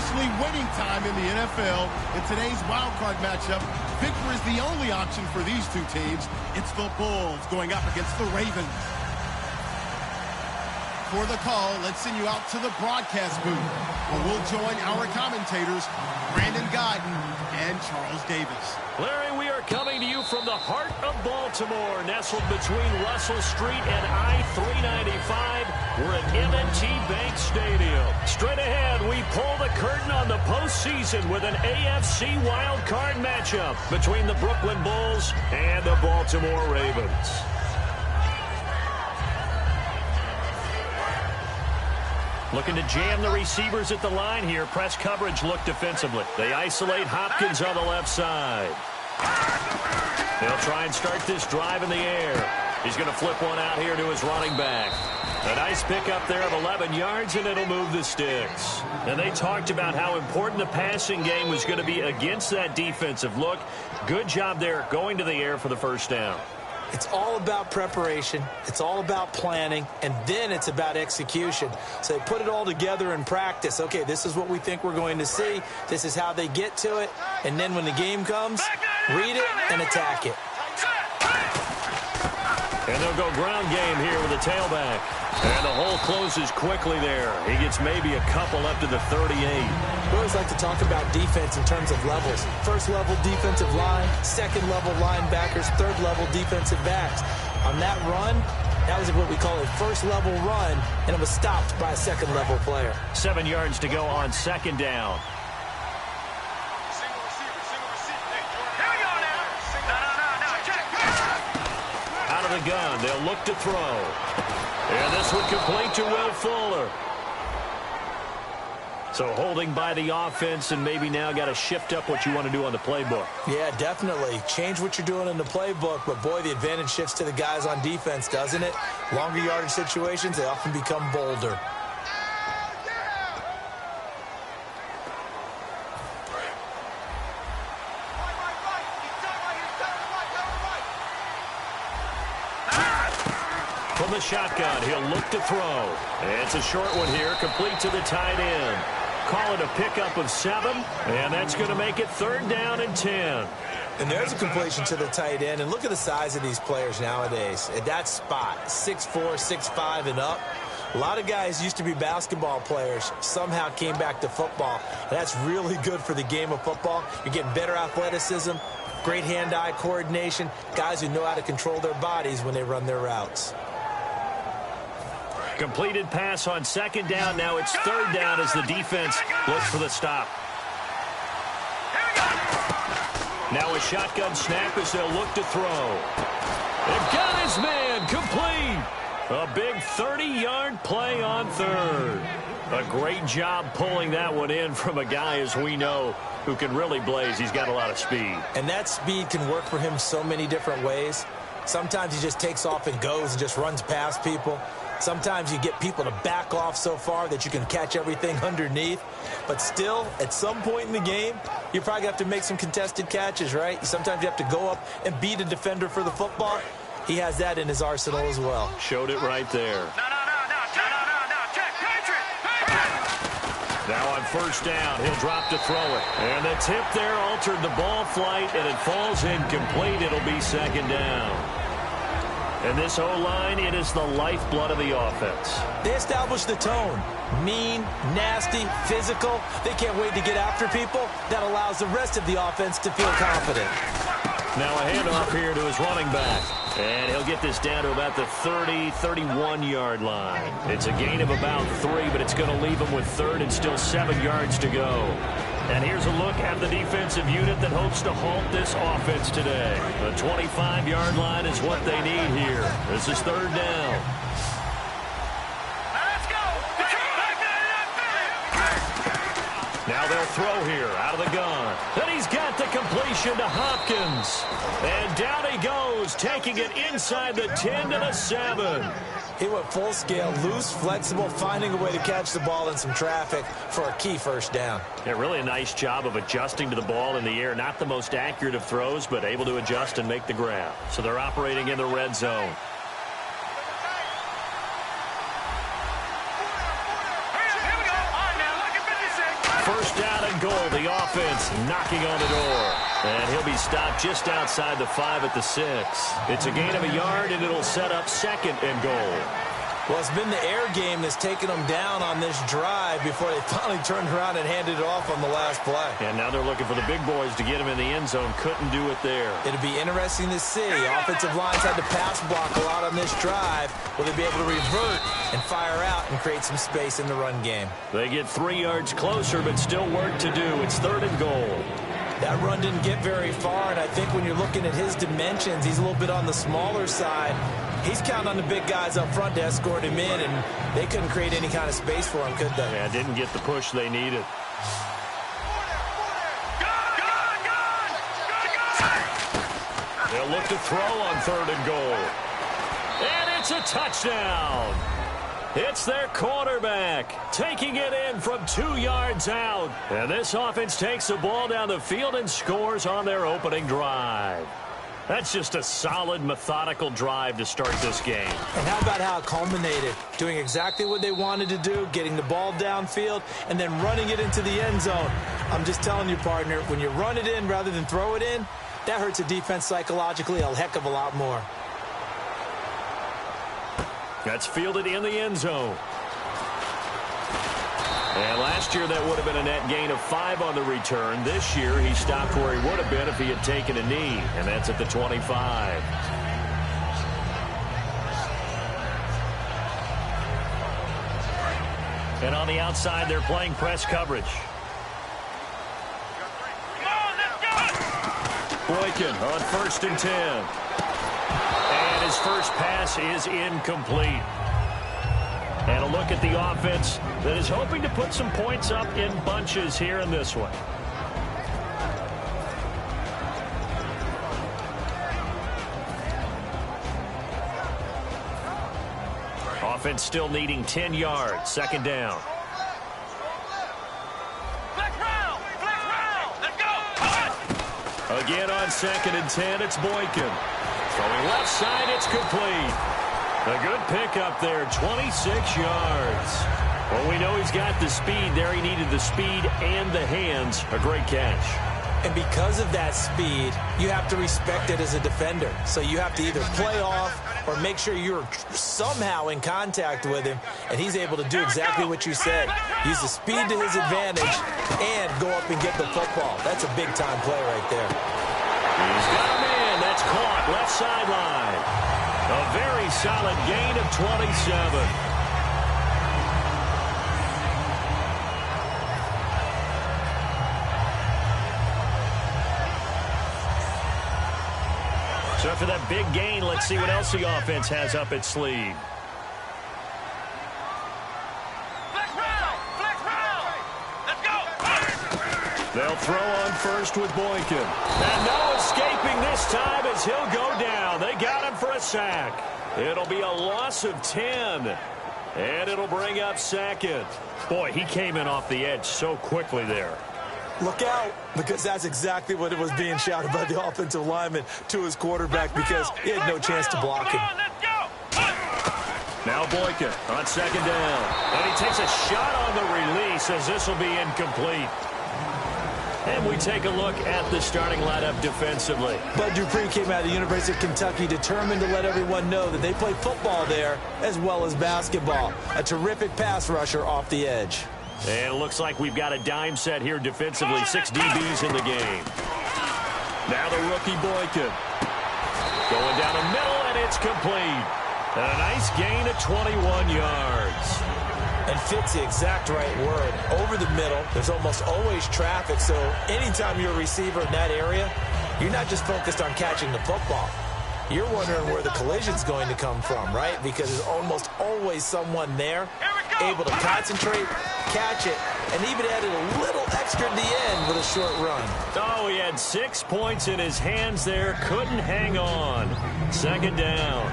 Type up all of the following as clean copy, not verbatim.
officially winning time in the NFL. In today's wildcard matchup, victory is the only option for these two teams. It's the Bulls going up against the Ravens. For the call, let's send you out to the broadcast booth, where we'll join our commentators, Brandon Godden and Charles Davis. Larry, we are coming to you from the heart of Baltimore, nestled between Russell Street and I-395. We're at M&T Bank Stadium. Straight ahead, we pull the curtain on the postseason with an AFC wildcard matchup between the Brooklyn Bulls and the Baltimore Ravens. Looking to jam the receivers at the line here. Press coverage look defensively. They isolate Hopkins on the left side. They'll try and start this drive in the air. He's going to flip one out here to his running back. A nice pickup there of 11 yards, and it'll move the sticks. And they talked about how important the passing game was going to be against that defensive look. Good job there going to the air for the first down. It's all about preparation. It's all about planning, and then it's about execution. So they put it all together in practice. Okay, this is what we think we're going to see. This is how they get to it. And then when the game comes, read it and attack it. And they'll go ground game here with a tailback. And the hole closes quickly there. He gets maybe a couple up to the 38. We always like to talk about defense in terms of levels. First level defensive line, second level linebackers, third level defensive backs. On that run, that was what we call a first level run, and it was stopped by a second level player. 7 yards to go on second down. Out of the gun, they'll look to throw. And this one complete to Will Fuller. So holding by the offense, and maybe now got to shift up what you want to do on the playbook. Yeah, definitely. Change what you're doing in the playbook, but boy, the advantage shifts to the guys on defense, doesn't it? Longer yardage situations, they often become bolder. From the shotgun, he'll look to throw. It's a short one here, complete to the tight end. Call it a pickup of 7, and that's going to make it 3rd down and 10. And there's a completion to the tight end, and look at the size of these players nowadays. At that spot, 6'4", 6'5", and up. A lot of guys used to be basketball players, somehow came back to football. And that's really good for the game of football. You're getting better athleticism, great hand-eye coordination, guys who know how to control their bodies when they run their routes. Completed pass on second down. Now it's 3rd down as the defense looks for the stop. Now a shotgun snap as they'll look to throw. They've got his man complete. A big 30-yard play on 3rd. A great job pulling that one in from a guy, as we know, who can really blaze. He's got a lot of speed. And that speed can work for him so many different ways. Sometimes he just takes off and goes and just runs past people. Sometimes you get people to back off so far that you can catch everything underneath. But still, at some point in the game, you probably have to make some contested catches, right? Sometimes you have to go up and beat a defender for the football. He has that in his arsenal as well. Showed it right there. Now on 1st down, he'll drop to throw it. And the tip there altered the ball flight, and it falls incomplete. It'll be 2nd down. And this O-line, it is the lifeblood of the offense. They establish the tone. Mean, nasty, physical. They can't wait to get after people. That allows the rest of the offense to feel confident. Now a handoff here to his running back. And he'll get this down to about the 30, 31-yard line. It's a gain of about 3, but it's going to leave him with 3rd and still 7 yards to go. And here's a look at the defensive unit that hopes to halt this offense today. The 25-yard line is what they need here. This is 3rd down. Let's go! Now they'll throw here out of the gun. And he's got the completion to Hopkins. And down he goes, taking it inside the 10 to the 7. He went full scale, loose, flexible, finding a way to catch the ball in some traffic for a key 1st down. Yeah, really a nice job of adjusting to the ball in the air. Not the most accurate of throws, but able to adjust and make the grab. So they're operating in the red zone. first down and goal. The offense knocking on the door. And he'll be stopped just outside the 5 at the 6. It's a gain of a yard, and it'll set up second and goal. Well, it's been the air game that's taken them down on this drive before they finally turned around and handed it off on the last play. And now they're looking for the big boys to get him in the end zone. Couldn't do it there. It'll be interesting to see. Offensive lines had to pass block a lot on this drive. Will they be able to revert and fire out and create some space in the run game? They get 3 yards closer, but still work to do. It's third and goal. That run didn't get very far, and I think when you're looking at his dimensions, he's a little bit on the smaller side. He's counting on the big guys up front to escort him in, and they couldn't create any kind of space for him, could they? Yeah, didn't get the push they needed. They'll look to throw on third and goal. And it's a touchdown. It's their quarterback taking it in from 2 yards out. And this offense takes the ball down the field and scores on their opening drive. That's just a solid, methodical drive to start this game. And how about how it culminated? Doing exactly what they wanted to do, getting the ball downfield, and then running it into the end zone. I'm just telling you, partner, when you run it in rather than throw it in, that hurts a defense psychologically a heck of a lot more. That's fielded in the end zone. And last year that would have been a net gain of 5 on the return. This year he stopped where he would have been if he had taken a knee, and that's at the 25. And on the outside they're playing press coverage. Boykin on 1st and 10. And his first pass is incomplete. And a look at the offense that is hoping to put some points up in bunches here in this one. Offense still needing 10 yards. Second down. Again on 2nd and 10, it's Boykin. Throwing left side, it's complete. A good pickup there, 26 yards. Well, we know he's got the speed there. He needed the speed and the hands. A great catch. And because of that speed, you have to respect it as a defender. So you have to either play off or make sure you're somehow in contact with him, and he's able to do exactly what you said. Use the speed to his advantage and go up and get the football. That's a big-time play right there. He's got a man. That's caught. Left sideline. A very solid gain of 27. So after that big gain, let's see what else the offense has up its sleeve. They'll throw on first with Boykin. And no escaping this time as he'll go down. They got him for a sack. It'll be a loss of 10. And it'll bring up second. Boy, he came in off the edge so quickly there. Look out, because that's exactly what it was being shouted by the offensive lineman to his quarterback, because he had no chance to block him. Now Boykin on 2nd down. And he takes a shot on the release as this will be incomplete. And we take a look at the starting lineup defensively. Bud Dupree came out of the University of Kentucky determined to let everyone know that they play football there as well as basketball. A terrific pass rusher off the edge. And it looks like we've got a dime set here defensively. 6 DBs in the game. Now the rookie Boykin. Going down the middle, and it's complete. And a nice gain of 21 yards. And fit's the exact right word. Over the middle, there's almost always traffic, so anytime you're a receiver in that area, you're not just focused on catching the football. You're wondering where the collision's going to come from, right? Because there's almost always someone there able to concentrate, catch it, and even added a little extra at the end with a short run. Oh, he had 6 points in his hands there. Couldn't hang on. 2nd down.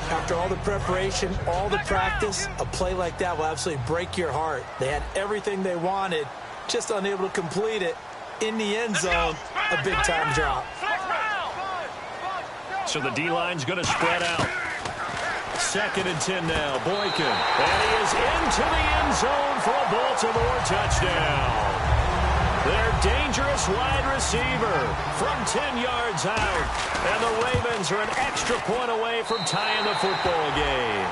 After all the preparation, all the practice, a play like that will absolutely break your heart. They had everything they wanted, just unable to complete it. In the end zone, a big-time drop. So the D-line's going to spread out. 2nd and 10 now. Boykin. And he is into the end zone for a Baltimore touchdown. Their dangerous wide receiver from 10 yards out. And the Ravens are an extra point away from tying the football game.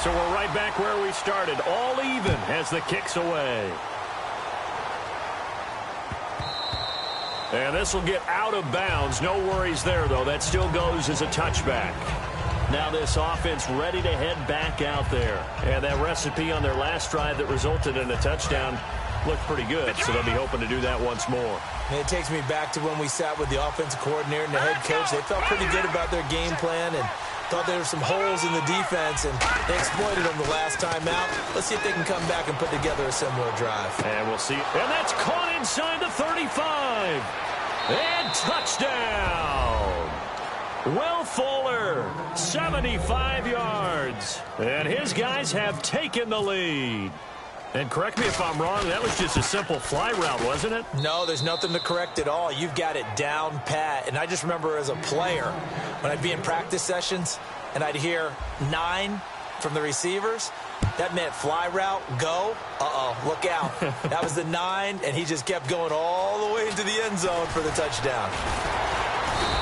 So we're right back where we started. All even as the kick's away. And this will get out of bounds. No worries there, though. That still goes as a touchback. Now this offense ready to head back out there. And that recipe on their last drive that resulted in a touchdown looked pretty good. So they'll be hoping to do that once more. And it takes me back to when we sat with the offensive coordinator and the head coach. They felt pretty good about their game plan and thought there were some holes in the defense, and they exploited them the last time out. Let's see if they can come back and put together a similar drive. And we'll see. And that's caught inside the 35. And touchdown. Will Fuller, 75 yards. And his guys have taken the lead. And correct me if I'm wrong, that was just a simple fly route, wasn't it? No, there's nothing to correct at all. You've got it down pat. And I just remember as a player, when I'd be in practice sessions and I'd hear 9 from the receivers, that meant fly route, go. Uh-oh, look out. That was the 9, and he just kept going all the way into the end zone for the touchdown.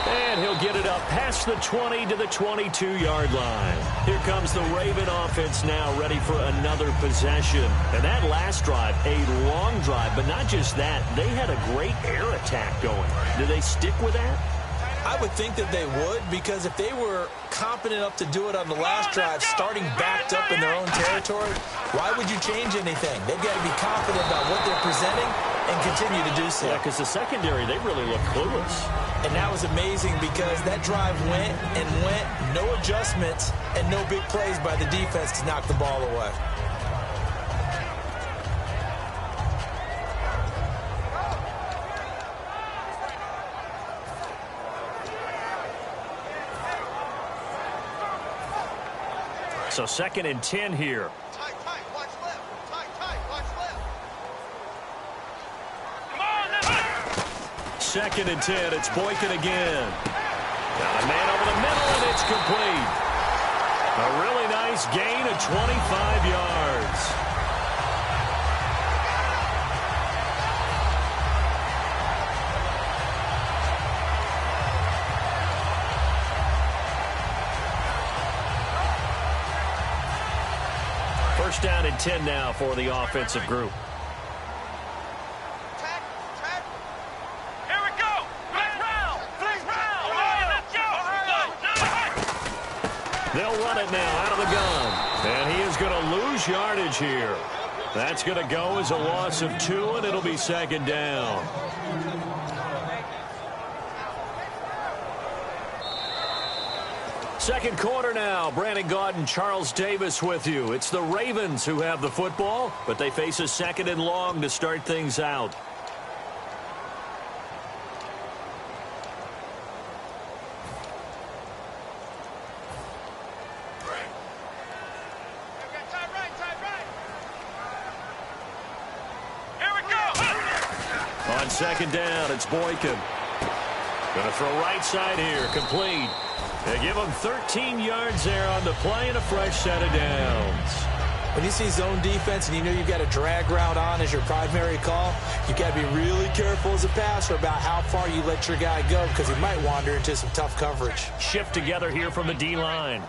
And he'll get it up past the 20 to the 22-yard line. Here comes the Raven offense now, ready for another possession. And that last drive, a long drive, but not just that. They had a great air attack going. Do they stick with that? I would think that they would, because if they were competent enough to do it on the last drive, starting backed up in their own territory, why would you change anything? They've got to be confident about what they're presenting and continue to do so. Yeah, because the secondary, they really look clueless. And that was amazing because that drive went and went, no adjustments, and no big plays by the defense to knock the ball away. So 2nd and 10 here. Tight, watch left. Tight, watch left. Come on, 2nd and 10. It's Boykin again. Got a man over the middle, and it's complete. A really nice gain of 25 yards. First down and 10 now for the offensive group. Tack. Here we go. Flex round. All right, let's go. They'll run it now out of the gun. And he is going to lose yardage here. That's going to go as a loss of 2, and it'll be 2nd down. Second quarter now. Brandon Gaudin and Charles Davis with you. It's the Ravens who have the football, but they face a 2nd and long to start things out. Here we go. On 2nd down, it's Boykin. Going to throw right side here. Complete. They give him 13 yards there on the play and a fresh set of downs. When you see zone defense and you know you've got a drag route on as your primary call, you've got to be really careful as a passer about how far you let your guy go because he might wander into some tough coverage. Shift together here from the D-line.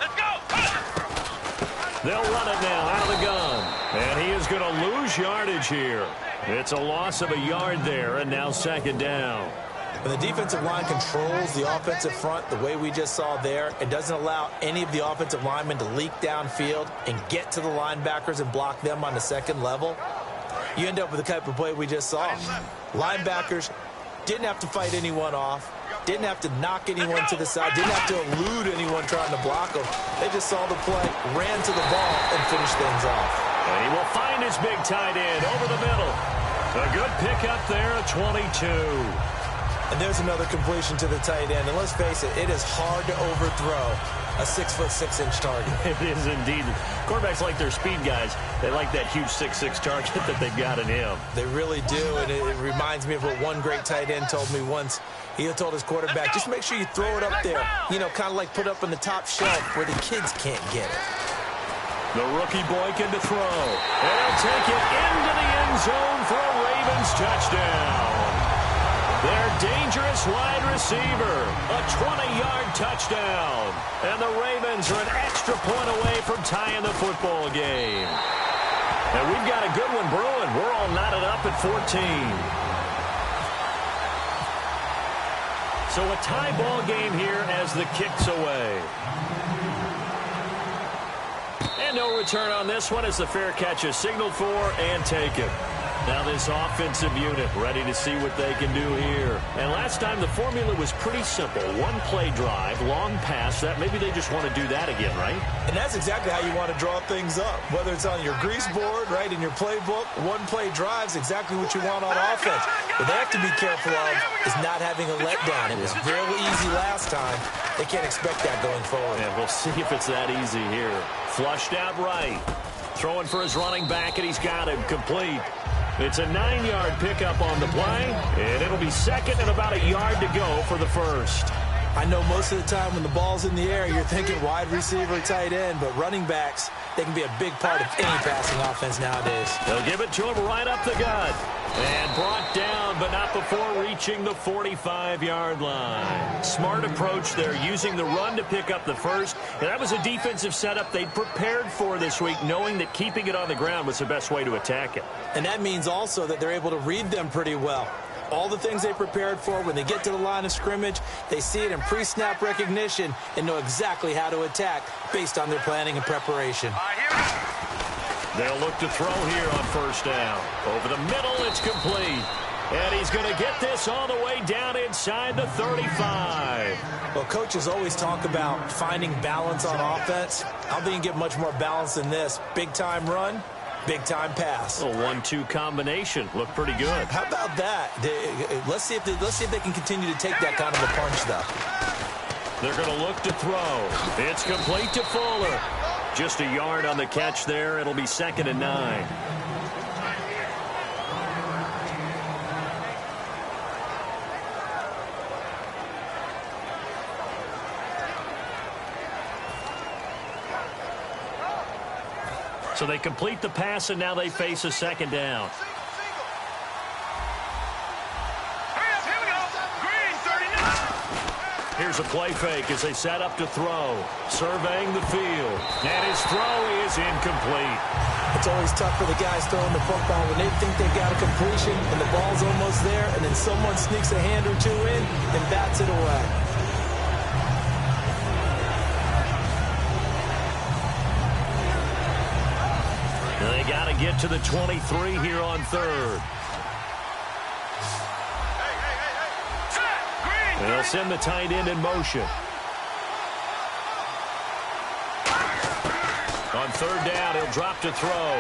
Let's go. They'll run it now out of the gun. And he is going to lose yardage here. It's a loss of a yard there, and now 2nd down. When the defensive line controls the offensive front the way we just saw there, it doesn't allow any of the offensive linemen to leak downfield and get to the linebackers and block them on the second level. You end up with the type of play we just saw. Linebackers didn't have to fight anyone off, didn't have to knock anyone to the side, didn't have to elude anyone trying to block them. They just saw the play, ran to the ball, and finished things off. And he will find his big tight end over the middle. A good pickup there at 22. And there's another completion to the tight end. And let's face it, it is hard to overthrow a 6'6" target. It is indeed. Quarterbacks like their speed guys. They like that huge 6'6" target that they've got in him. They really do, and it reminds me of what one great tight end told me once. He told his quarterback, just make sure you throw it up there. You know, kind of like put up on the top shelf where the kids can't get it. The rookie Boykin to throw. And he'll take it into the end zone for a Ravens touchdown. Their dangerous wide receiver, a 20-yard touchdown. And the Ravens are an extra point away from tying the football game. And we've got a good one brewing. We're all knotted up at 14. So a tie ball game here as the kick's away. And no return on this one as the fair catch is signaled for and taken. Now this offensive unit ready to see what they can do here. And last time the formula was pretty simple. One play drive, long pass. That maybe they just want to do that again, right? And that's exactly how you want to draw things up. Whether it's on your grease board, right, in your playbook, one play drive is exactly what you want on offense. What they have to be careful of is not having a letdown. It was really easy last time. They can't expect that going forward. And we'll see if it's that easy here. Flushed out right. Throwing for his running back, and he's got him complete. It's a 9-yard pickup on the play, and it'll be second and about a yard to go for the first. I know most of the time when the ball's in the air, you're thinking wide receiver, tight end, but running backs, they can be a big part of any passing offense nowadays. They'll give it to him right up the gut. And brought down, but not before reaching the 45-yard line. Smart approach there, using the run to pick up the first. And that was a defensive setup they'd prepared for this week, knowing that keeping it on the ground was the best way to attack it. And that means also that they're able to read them pretty well. All the things they prepared for, when they get to the line of scrimmage, they see it in pre-snap recognition and know exactly how to attack based on their planning and preparation. They'll look to throw here on first down. Over the middle, it's complete. And he's going to get this all the way down inside the 35. Well, coaches always talk about finding balance on offense. I don't think you can get much more balance than this. Big-time run, big-time pass. A 1-2 combination. Looked pretty good. How about that? Let's see if they can continue to take that kind of a punch, though. They're going to look to throw. It's complete to Fuller. Just a yard on the catch there. It'll be second and 9. So they complete the pass, and now they face a second down. Here's a play fake as they set up to throw. Surveying the field. And his throw is incomplete. It's always tough for the guys throwing the football when they think they've got a completion and the ball's almost there, and then someone sneaks a hand or two in and bats it away. And they got to get to the 23 here on third. And they'll send the tight end in motion. On third down, he'll drop to throw.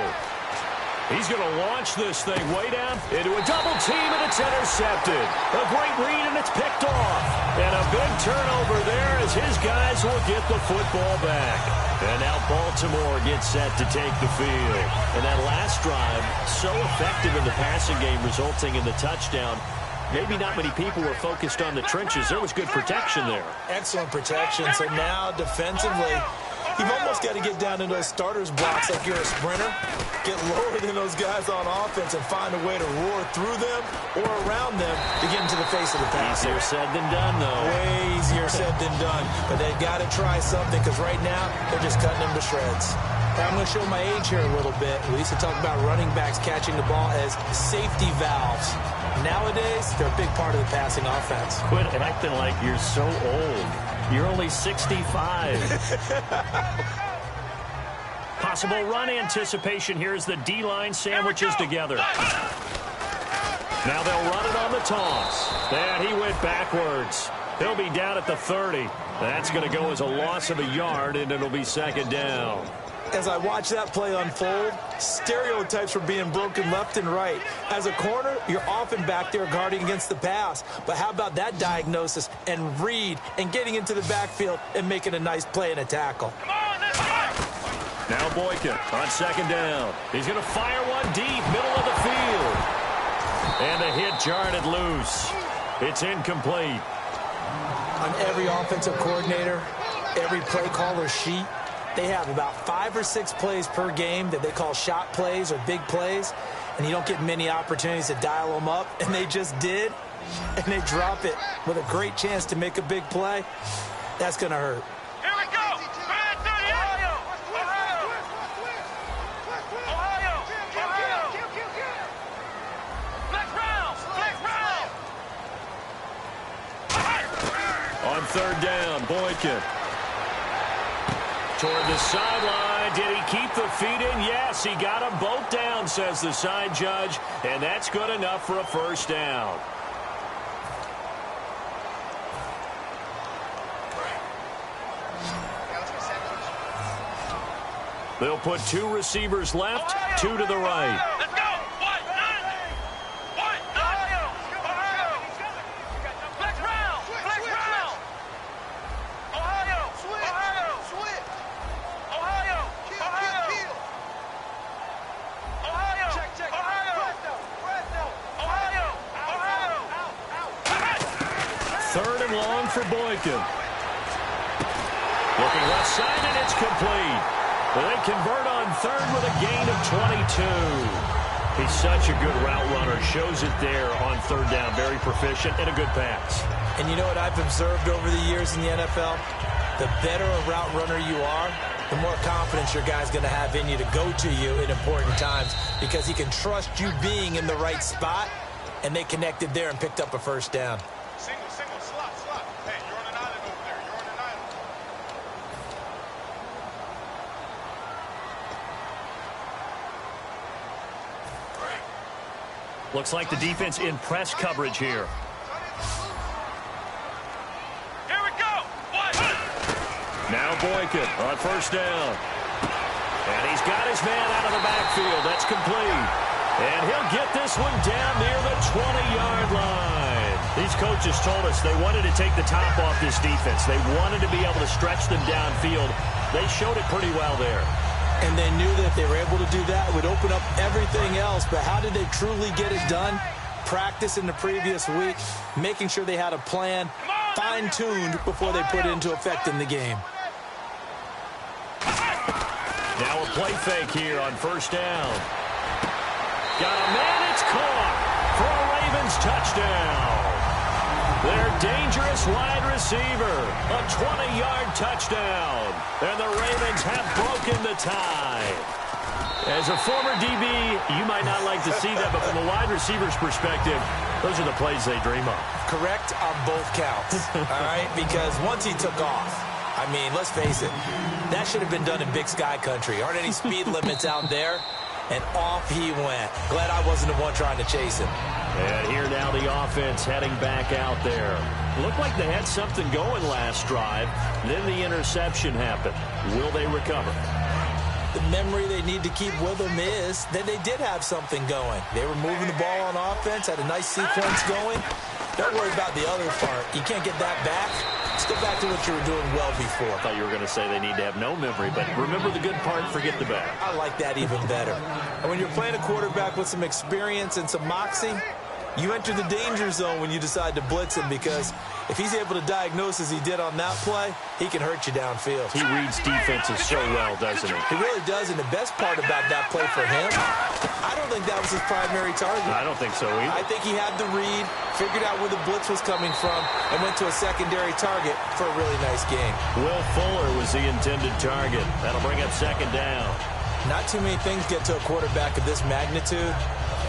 He's going to launch this thing way down into a double team, and it's intercepted. A great read, and it's picked off. And a big turnover there as his guys will get the football back. And now Baltimore gets set to take the field. And that last drive, so effective in the passing game, resulting in the touchdown. Maybe not many people were focused on the trenches. There was good protection there. Excellent protection. So now defensively, you've almost got to get down in those starters blocks like you're a sprinter. Get lower than those guys on offense and find a way to roar through them or around them to get into the face of the pass. Easier said than done, though. Way easier said than done. But they've got to try something because right now they're just cutting them to shreds. I'm going to show my age here a little bit. We used to talk about running backs catching the ball as safety valves. Nowadays, they're a big part of the passing offense. Quit acting like you're so old. You're only 65. Possible run anticipation here as the D-line sandwiches together. Now they'll run it on the toss. And he went backwards. He'll be down at the 30. That's going to go as a loss of a yard, and it'll be second down. As I watch that play unfold, stereotypes were being broken left and right. As a corner, you're often back there guarding against the pass. But how about that diagnosis and read and getting into the backfield and making a nice play and a tackle? Come on, let's go! Now Boykin on second down. He's going to fire one deep, middle of the field. And the hit jarred it loose. It's incomplete. On every offensive coordinator, every play caller sheet, they have about 5 or 6 plays per game that they call shot plays or big plays, and you don't get many opportunities to dial them up, and they just did, and they drop it with a great chance to make a big play. That's going to hurt. Here we go! Right to the Ohio! Ohio! Flex round! On third down, Boykin. Toward the sideline. Did he keep the feet in? Yes, he got them both down, says the side judge. And that's good enough for a first down. They'll put 2 receivers left, 2 to the right. Let's go! One! Ohio! Flex round! Ohio! Third and long for Boykin. Looking left side, and it's complete. They convert on third with a gain of 22. He's such a good route runner. Shows it there on third down. Very proficient and a good pass. And you know what I've observed over the years in the NFL? The better a route runner you are, the more confidence your guy's going to have in you to go to you in important times because he can trust you being in the right spot, and they connected there and picked up a first down. Single, slot. Hey, you're on an island over there. You're on an island. Looks like the defense in press coverage here. Here we go. Now Boykin on first down. And he's got his man out of the backfield. That's complete. And he'll get this one down near the 20-yard line. These coaches told us they wanted to take the top off this defense. They wanted to be able to stretch them downfield. They showed it pretty well there. And they knew that if they were able to do that, it would open up everything else. But how did they truly get it done? Practice in the previous week, making sure they had a plan, fine-tuned before they put it into effect in the game. Now a play fake here on first down. Got a man, it's caught for a Ravens touchdown. Their dangerous wide receiver, a 20-yard touchdown. And the Ravens have broken the tie. As a former DB, you might not like to see that, but from a wide receiver's perspective, those are the plays they dream of. Correct on both counts, all right? Because once he took off, I mean, let's face it, that should have been done in Big Sky country. Aren't any speed limits out there? And off he went. Glad I wasn't the one trying to chase him. And here now the offense heading back out there. Looked like they had something going last drive. Then the interception happened. Will they recover? The memory they need to keep with them is that they did have something going. They were moving the ball on offense, had a nice sequence going. Don't worry about the other part. You can't get that back. Let's go back to what you were doing well before. I thought you were going to say they need to have no memory, but remember the good part, forget the bad. I like that even better. And when you're playing a quarterback with some experience and some moxie, you enter the danger zone when you decide to blitz him, because if he's able to diagnose as he did on that play, he can hurt you downfield. He reads defenses so well, doesn't he? He really does, and the best part about that play for him, I don't think that was his primary target. I don't think so either. I think he had the read, figured out where the blitz was coming from, and went to a secondary target for a really nice game. Will Fuller was the intended target. That'll bring up second down. Not too many things get to a quarterback of this magnitude,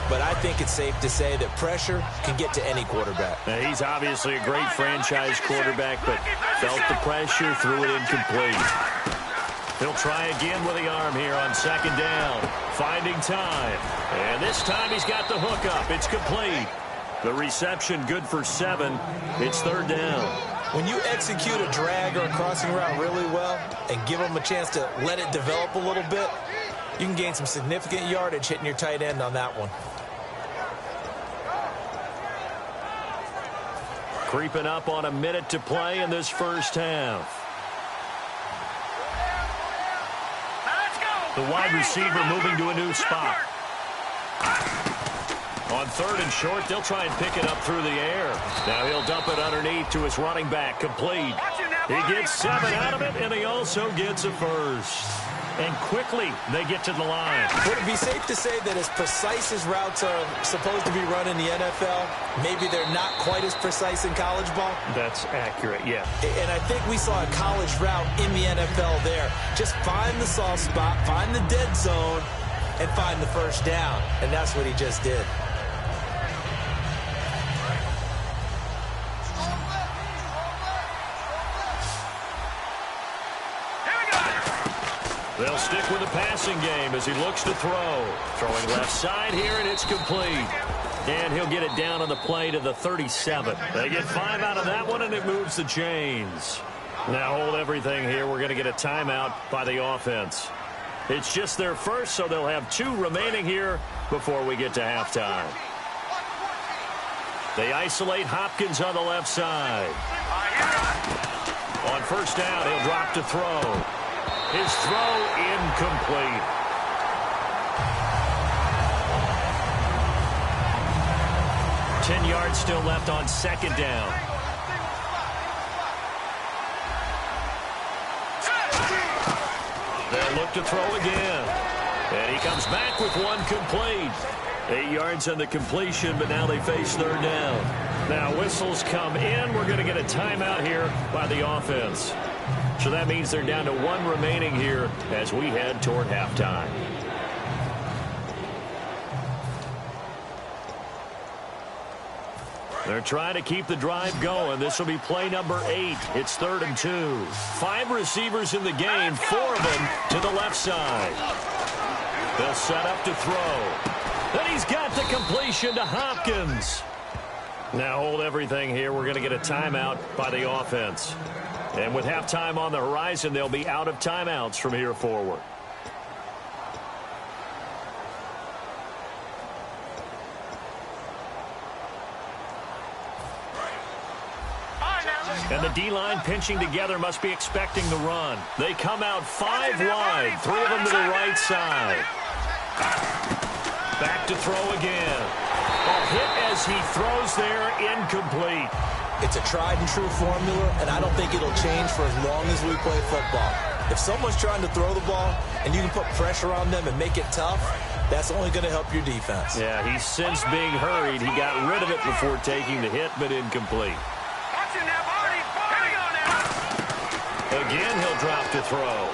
but I think it's safe to say that pressure can get to any quarterback. Now, he's obviously a great franchise quarterback, but felt the pressure, threw it incomplete. He'll try again with the arm here on second down. Finding time. And this time he's got the hook up. It's complete. The reception good for 7. It's third down. When you execute a drag or a crossing route really well and give them a chance to let it develop a little bit, you can gain some significant yardage hitting your tight end on that one. Creeping up on a minute to play in this first half. The wide receiver moving to a new spot. On 3rd and short, they'll try and pick it up through the air. Now he'll dump it underneath to his running back, complete. He gets 7 out of it, and he also gets a first. And quickly, they get to the line. Would it be safe to say that as precise as routes are supposed to be run in the NFL, maybe they're not quite as precise in college ball? That's accurate, yeah. And I think we saw a college route in the NFL there. Just find the soft spot, find the dead zone, and find the first down. And that's what he just did. They'll stick with the passing game as he looks to throw. Throwing left side here, and it's complete. And he'll get it down on the play to the 37. They get 5 out of that one, and it moves the chains. Now hold everything here. We're going to get a timeout by the offense. It's just their first, so they'll have 2 remaining here before we get to halftime. They isolate Hopkins on the left side. On first down, he'll drop to throw. His throw incomplete. Ten yards still left on second down. They'll look to throw again. And he comes back with one complete. 8 yards on the completion, but now they face third down. Now whistles come in. We're going to get a timeout here by the offense. So that means they're down to 1 remaining here as we head toward halftime. They're trying to keep the drive going. This will be play number 8. It's 3rd and 2. 5 receivers in the game, 4 of them to the left side. They'll set up to throw. And he's got the completion to Hopkins. Now hold everything here. We're going to get a timeout by the offense. And with halftime on the horizon, they'll be out of timeouts from here forward. And the D-line pinching together must be expecting the run. They come out 5 wide, 3 of them to the right side. Back to throw again. A hit as he throws there, incomplete. It's a tried and true formula, and I don't think it'll change for as long as we play football. If someone's trying to throw the ball and you can put pressure on them and make it tough, that's only going to help your defense. Yeah, he's since being hurried. He got rid of it before taking the hit, but incomplete. Again, he'll drop to throw.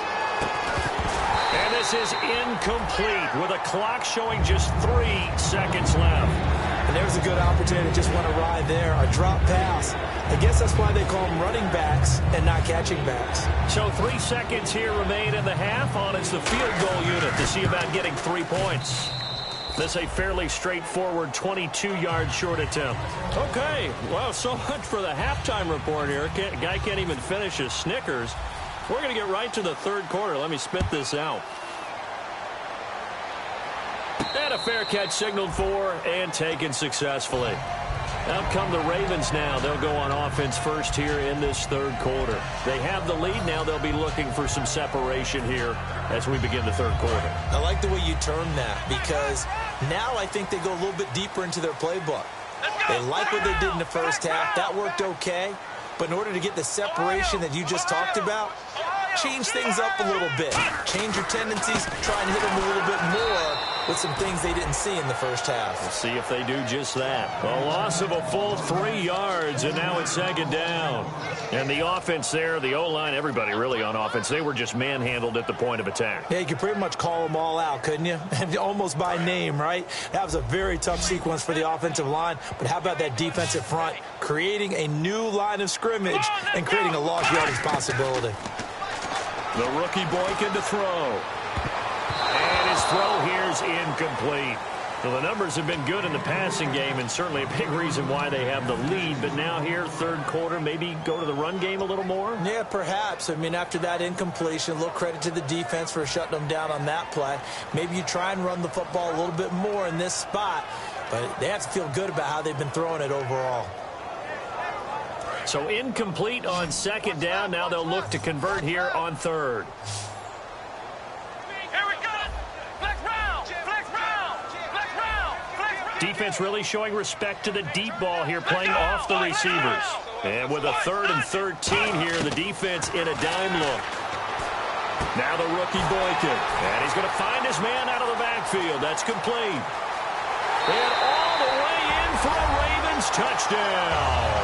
And this is incomplete with a clock showing just 3 seconds left. And there's a good opportunity to just want to ride there. A drop pass. I guess that's why they call them running backs and not catching backs. So 3 seconds here remain in the half. On is the field goal unit to see about getting 3 points. This a fairly straightforward 22-yard short attempt. Okay, well, so much for the halftime report here. Guy can't even finish his Snickers. We're going to get right to the third quarter. Let me spit this out. And a fair catch signaled for and taken successfully. Out come the Ravens now. They'll go on offense first here in this third quarter. They have the lead now. They'll be looking for some separation here as we begin the third quarter. I like the way you term that because now I think they go a little bit deeper into their playbook. They like what they did in the first half. That worked okay. But in order to get the separation that you just talked about, change things up a little bit. Change your tendencies. Try and hit them a little bit more with some things they didn't see in the first half. We'll see if they do just that. A loss of a full 3 yards, and now it's second down. And the offense there, the O-line, everybody really on offense, they were just manhandled at the point of attack. Yeah, you could pretty much call them all out, couldn't you? And almost by name, right? That was a very tough sequence for the offensive line. But how about that defensive front creating a new line of scrimmage and creating a lost yardage possibility? The rookie Boykin to throw. And his throw here is incomplete. Well, the numbers have been good in the passing game, and certainly a big reason why they have the lead. But now here, third quarter, maybe go to the run game a little more? Yeah, perhaps. I mean, after that incompletion, a little credit to the defense for shutting them down on that play. Maybe you try and run the football a little bit more in this spot, but they have to feel good about how they've been throwing it overall. So incomplete on second down. Now they'll look to convert here on third. Defense really showing respect to the deep ball here, playing off the receivers. And with a 3rd and 13 here, the defense in a dime look. Now the rookie Boykin. And he's going to find his man out of the backfield. That's complete. And all the way in for a Ravens touchdown.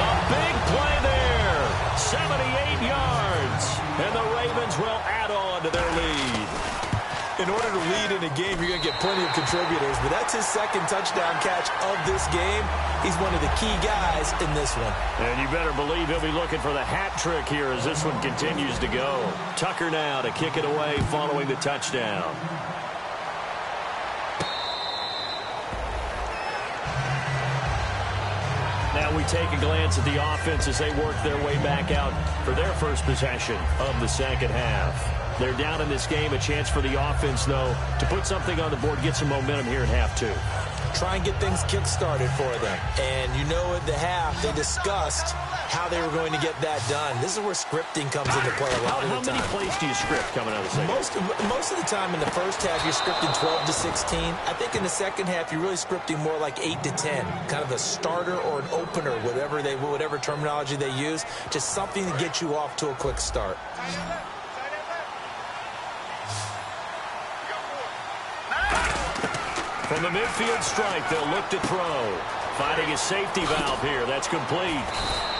A big play there. 78 yards. And the Ravens will add on to their lead. In order to lead in a game, you're going to get plenty of contributors, but that's his second touchdown catch of this game. He's one of the key guys in this one. And you better believe he'll be looking for the hat trick here as this one continues to go. Tucker now to kick it away following the touchdown. Now we take a glance at the offense as they work their way back out for their first possession of the second half. They're down in this game. A chance for the offense, though, to put something on the board, get some momentum here in half two. Try and get things kick-started for them. And you know at the half, they discussed how they were going to get that done. This is where scripting comes into play a lot of the time. How many plays do you script coming out of the second half? Most of the time in the first half, you're scripting 12 to 16. I think in the second half, you're really scripting more like 8 to 10. Kind of a starter or an opener, whatever terminology they use. Just something to get you off to a quick start. From the midfield strike, they'll look to throw. Finding his safety valve here. That's complete.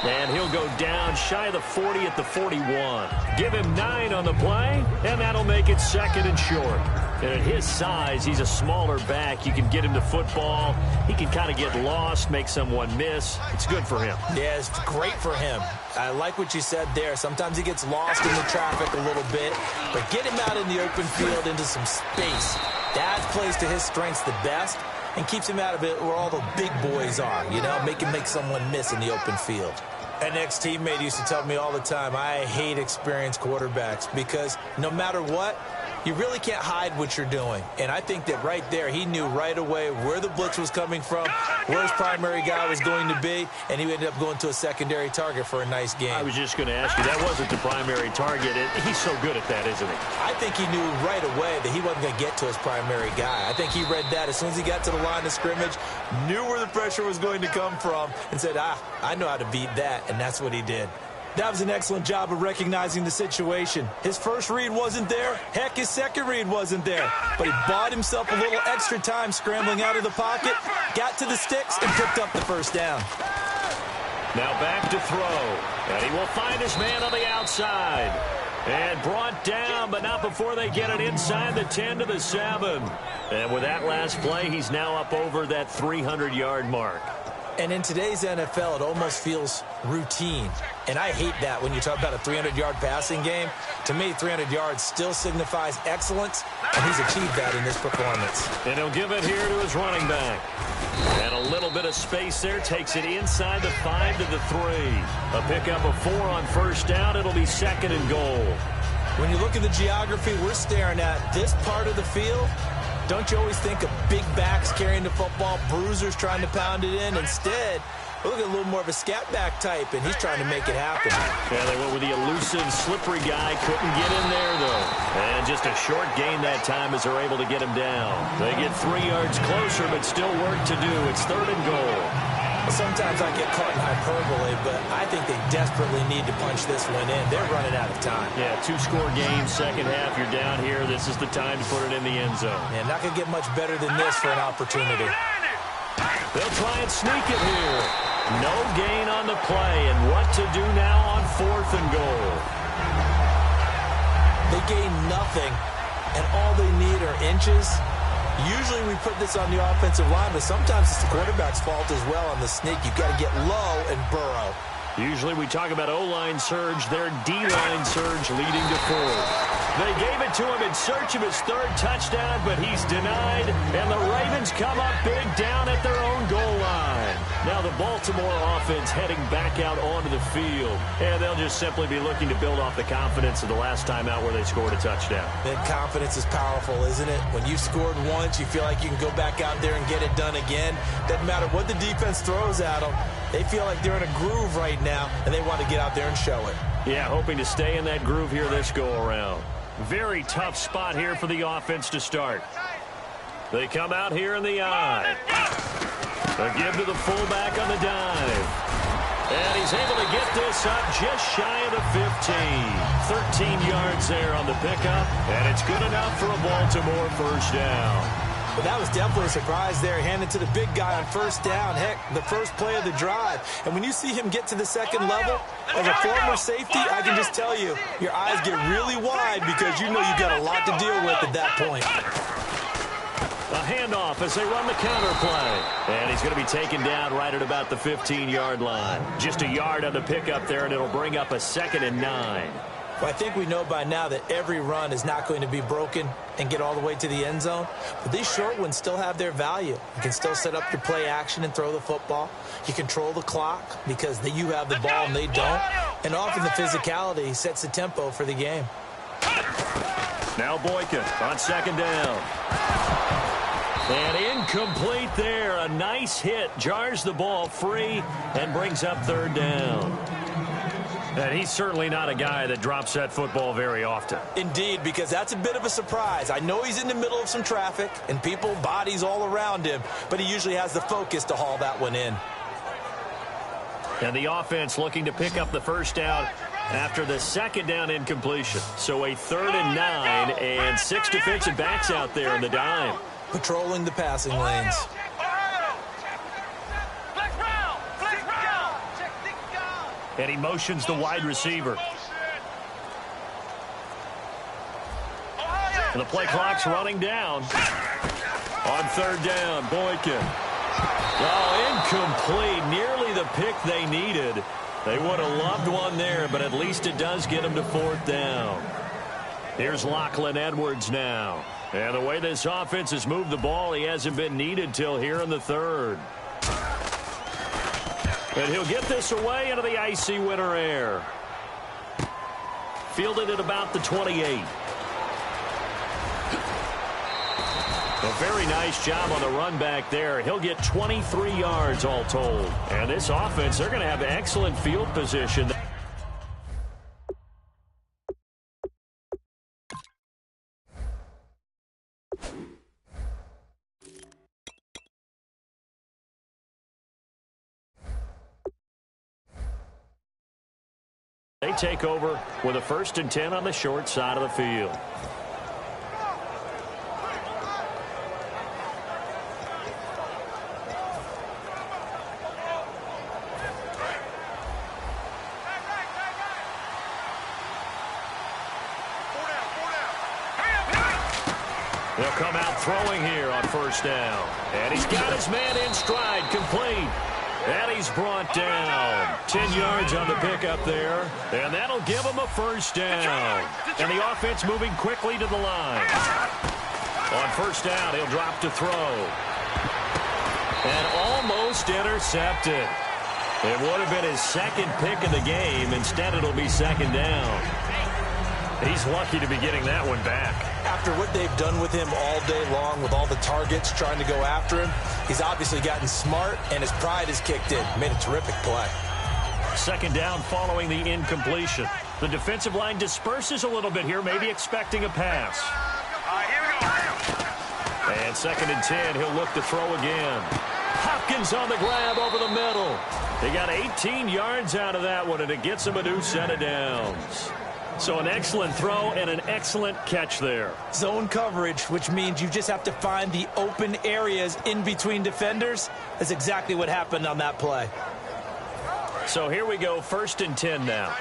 And he'll go down shy of the 40 at the 41. Give him 9 on the play, and that'll make it 2nd and short. And at his size, he's a smaller back. You can get him to football. He can kind of get lost, make someone miss. It's good for him. Yeah, it's great for him. I like what you said there. Sometimes he gets lost in the traffic a little bit, but get him out in the open field into some space. That plays to his strengths the best and keeps him out of it where all the big boys are, you know, make someone miss in the open field. An ex-teammate used to tell me all the time, I hate experienced quarterbacks because no matter what, you really can't hide what you're doing. And I think that right there, he knew right away where the blitz was coming from, where his primary guy was going to be, and he ended up going to a secondary target for a nice game. I was just going to ask you, that wasn't the primary target. He's so good at that, isn't he? I think he knew right away that he wasn't going to get to his primary guy. I think he read that as soon as he got to the line of scrimmage, knew where the pressure was going to come from, and said, I know how to beat that, and that's what he did. That was an excellent job of recognizing the situation. His first read wasn't there. Heck, his second read wasn't there. But he bought himself a little extra time scrambling out of the pocket, got to the sticks, and picked up the first down. Now back to throw. And he will find his man on the outside. And brought down, but not before they get it inside the 10 to the 7. And with that last play, he's now up over that 300-yard mark. And in today's NFL, it almost feels routine. And I hate that when you talk about a 300-yard passing game. To me, 300 yards still signifies excellence, and he's achieved that in this performance. And he'll give it here to his running back. And a little bit of space there, takes it inside the 5 to the 3. A pickup of 4 on first down. It'll be 2nd and goal. When you look at the geography we're staring at, this part of the field, don't you always think of big backs carrying the football, bruisers trying to pound it in? Instead, look at a little more of a scat back type, and he's trying to make it happen. Yeah, they went with the elusive, slippery guy. Couldn't get in there, though. And just a short gain that time as they're able to get him down. They get 3 yards closer, but still work to do. It's 3rd and goal. Sometimes I get caught in hyperbole, but I think they desperately need to punch this one in. They're running out of time. Yeah, 2-score game, second half. You're down here. This is the time to put it in the end zone. Yeah, not going to get much better than this for an opportunity. They'll try and sneak it here. No gain on the play, and what to do now on 4th and goal. They gain nothing, and all they need are inches. Usually we put this on the offensive line, but sometimes it's the quarterback's fault as well on the sneak. You've got to get low and burrow. Usually we talk about O-line surge, their D-line surge leading to fourth. They gave it to him in search of his third touchdown, but he's denied, and the Ravens come up big down at their own goal line. Now the Baltimore offense heading back out onto the field, and they'll just simply be looking to build off the confidence of the last time out where they scored a touchdown. And confidence is powerful, isn't it? When you've scored once, you feel like you can go back out there and get it done again. Doesn't matter what the defense throws at them. They feel like they're in a groove right now, and they want to get out there and show it. Yeah, hoping to stay in that groove here this go-around. Very tough spot here for the offense to start. They come out here in the eye. A give to the fullback on the dive. And he's able to get this up just shy of the 15. 13 yards there on the pickup, and it's good enough for a Baltimore first down. But that was definitely a surprise there, handed to the big guy on first down. Heck, the first play of the drive. And when you see him get to the second level, as a former safety, I can just tell you, your eyes get really wide because you know you've got a lot to deal with at that point. A handoff as they run the counter play. And he's going to be taken down right at about the 15-yard line. Just a yard on the pickup there, and it'll bring up a 2nd and 9. Well, I think we know by now that every run is not going to be broken and get all the way to the end zone. But these short ones still have their value. You can still set up your play action and throw the football. You control the clock because you have the ball and they don't. And often the physicality sets the tempo for the game. Now Boykin on 2nd down. And incomplete there. A nice hit. Jars the ball free and brings up 3rd down. And he's certainly not a guy that drops that football very often. Indeed, because that's a bit of a surprise. I know he's in the middle of some traffic and people, bodies all around him, but he usually has the focus to haul that one in. And the offense looking to pick up the first down after the 2nd down incompletion. So a 3rd and 9 and 6 defensive backs out there in the dime. Patrolling the passing lanes. And he motions the wide receiver. And the play clock's running down. On 3rd down, Boykin. Oh, incomplete. Nearly the pick they needed. They would have loved one there, but at least it does get them to 4th down. Here's Lachlan Edwards now. And the way this offense has moved the ball, he hasn't been needed till here in the 3rd. And he'll get this away into the icy winter air. Fielded at about the 28. A very nice job on the run back there. He'll get 23 yards all told. And this offense, they're going to have excellent field position. They take over with a 1st and 10 on the short side of the field. They'll come out throwing here on 1st down. And he's got his man in stride, complete. And he's brought down. 10 yards on the pickup there. And that'll give him a 1st down. And the offense moving quickly to the line. On 1st down, he'll drop to throw. And almost intercepted. It would have been his 2nd pick of the game. Instead, it'll be 2nd down. He's lucky to be getting that one back. After what they've done with him all day long with all the targets trying to go after him, he's obviously gotten smart and his pride has kicked in. Made a terrific play. 2nd down following the incompletion. The defensive line disperses a little bit here, maybe expecting a pass. And 2nd and 10, he'll look to throw again. Hopkins on the grab over the middle. He got 18 yards out of that one, and it gets him a new set of downs. So an excellent throw and an excellent catch there. Zone coverage, which means you just have to find the open areas in between defenders. That's exactly what happened on that play. So here we go, 1st and 10 now.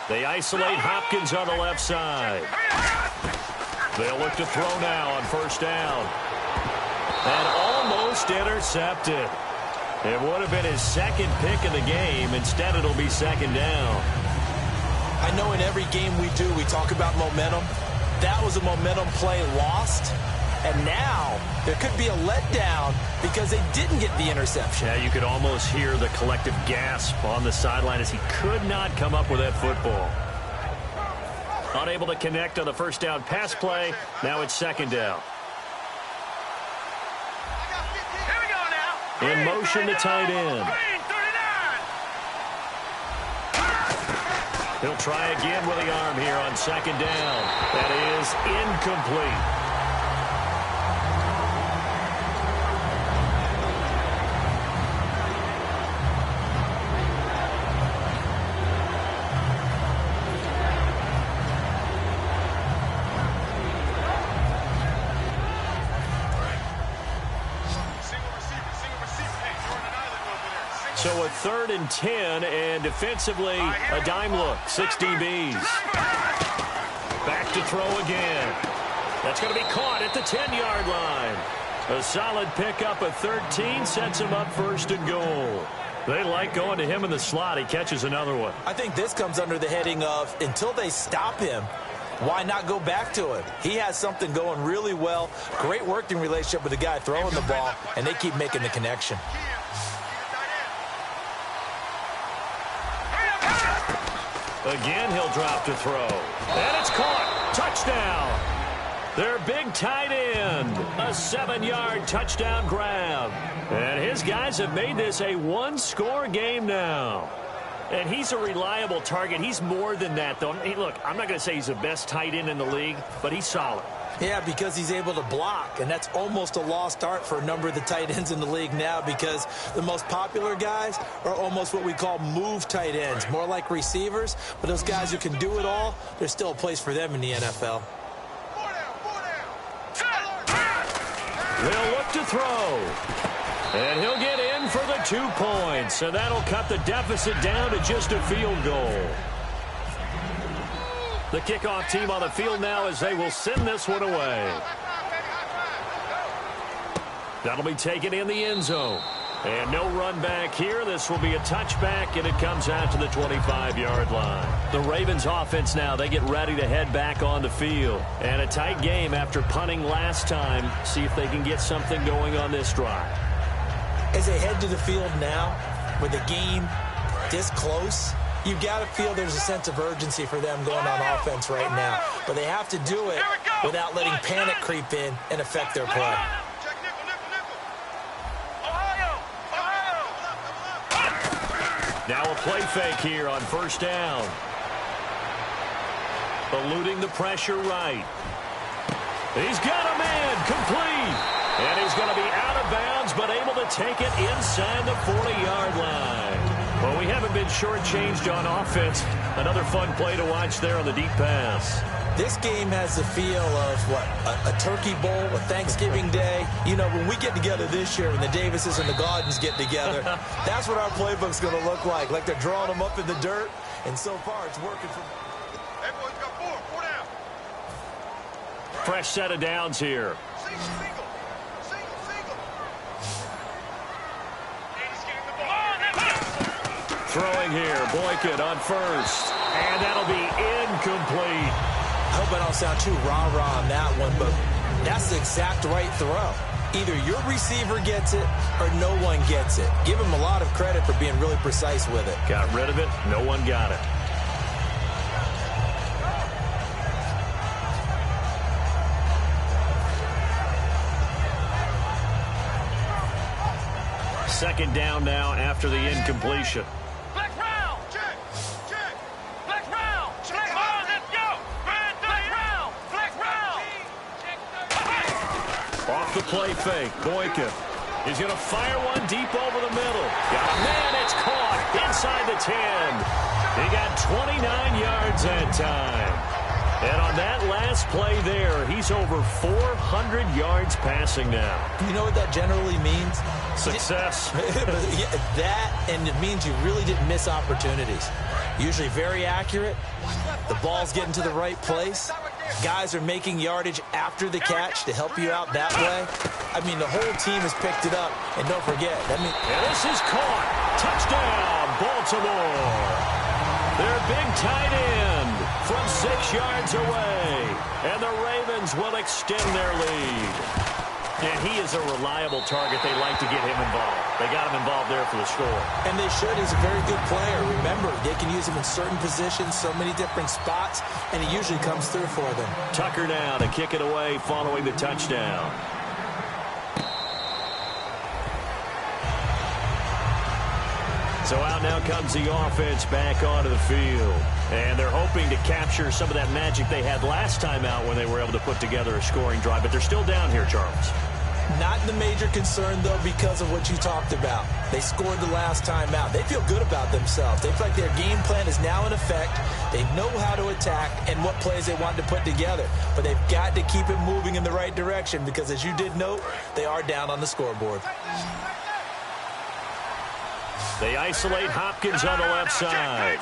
They isolate Hopkins on the left side. They'll look to throw now on 1st down. And almost intercepted. It would have been his second pick of the game. Instead, it'll be second down. I know in every game we do, we talk about momentum. That was a momentum play lost. And now there could be a letdown because they didn't get the interception. Yeah, you could almost hear the collective gasp on the sideline as he could not come up with that football. Unable to connect on the first down pass play. Now it's second down. In motion, the tight end. He'll try again with the arm here on second down. That is incomplete. So a 3rd and 10, and defensively, a dime look. 6 DBs. Back to throw again. That's going to be caught at the 10-yard line. A solid pickup of 13 sets him up 1st and goal. They like going to him in the slot. He catches another one. I think this comes under the heading of until they stop him, why not go back to it? He has something going really well. Great working relationship with the guy throwing the ball, and they keep making the connection. Again, he'll drop to throw. And it's caught. Touchdown. Their big tight end. A 7-yard touchdown grab. And his guys have made this a one-score game now. And he's a reliable target. He's more than that, though. Hey, look, I'm not going to say he's the best tight end in the league, but he's solid. Yeah, because he's able to block, and that's almost a lost art for a number of the tight ends in the league now because the most popular guys are almost what we call move tight ends, more like receivers, but those guys who can do it all, there's still a place for them in the NFL. They'll look to throw. And he'll get in for the 2 points, and that'll cut the deficit down to just a field goal. The kickoff team on the field now as they will send this one away. That'll be taken in the end zone. And no run back here. This will be a touchback, and it comes out to the 25-yard line. The Ravens offense now, they get ready to head back on the field. And a tight game after punting last time. See if they can get something going on this drive. As they head to the field now, with the game this close, you've got to feel there's a sense of urgency for them going on offense right now. But they have to do it without letting panic creep in and affect their play. Now a play fake here on first down. Eluding the pressure right. He's got a man complete. And he's going to be out of bounds, but able to take it inside the 40-yard line. Well, we haven't been shortchanged on offense. Another fun play to watch there on the deep pass. This game has the feel of, what, a turkey bowl, a Thanksgiving day. You know, when we get together this year, when the Davises and the Gaudens get together, that's what our playbook's going to look like. Like they're drawing them up in the dirt, and so far it's working for them. Hey, boys, got four down. Fresh set of downs here. Single. Throwing here, Boykin on first. And that'll be incomplete. I hope I don't sound too rah-rah on that one, but that's the exact right throw. Either your receiver gets it or no one gets it. Give him a lot of credit for being really precise with it. Got rid of it. No one got it. Second down now after the incompletion. Off the play fake, Boykin. He's going to fire one deep over the middle. Got a man, it's caught inside the 10. He got 29 yards that time. And on that last play there, he's over 400 yards passing now. You know what that generally means? Success. That, and it means you really didn't miss opportunities. Usually very accurate. The ball's getting to the right place. Guys are making yardage after the catch to help you out that way. I mean, the whole team has picked it up. And don't forget, and this is caught. Touchdown, Baltimore. Their big tight end from 6 yards away. And the Ravens will extend their lead. And he is a reliable target. They like to get him involved. They got him involved there for the score. And they should. He's a very good player. Remember, they can use him in certain positions, so many different spots, and he usually comes through for them. Tucker now to kick it away following the touchdown. So out now comes the offense back onto the field. And they're hoping to capture some of that magic they had last time out when they were able to put together a scoring drive. But they're still down here, Charles. Not the major concern, though, because of what you talked about. They scored the last time out. They feel good about themselves. They feel like their game plan is now in effect. They know how to attack and what plays they want to put together. But they've got to keep it moving in the right direction because, as you did note, they are down on the scoreboard. They isolate Hopkins on the left side.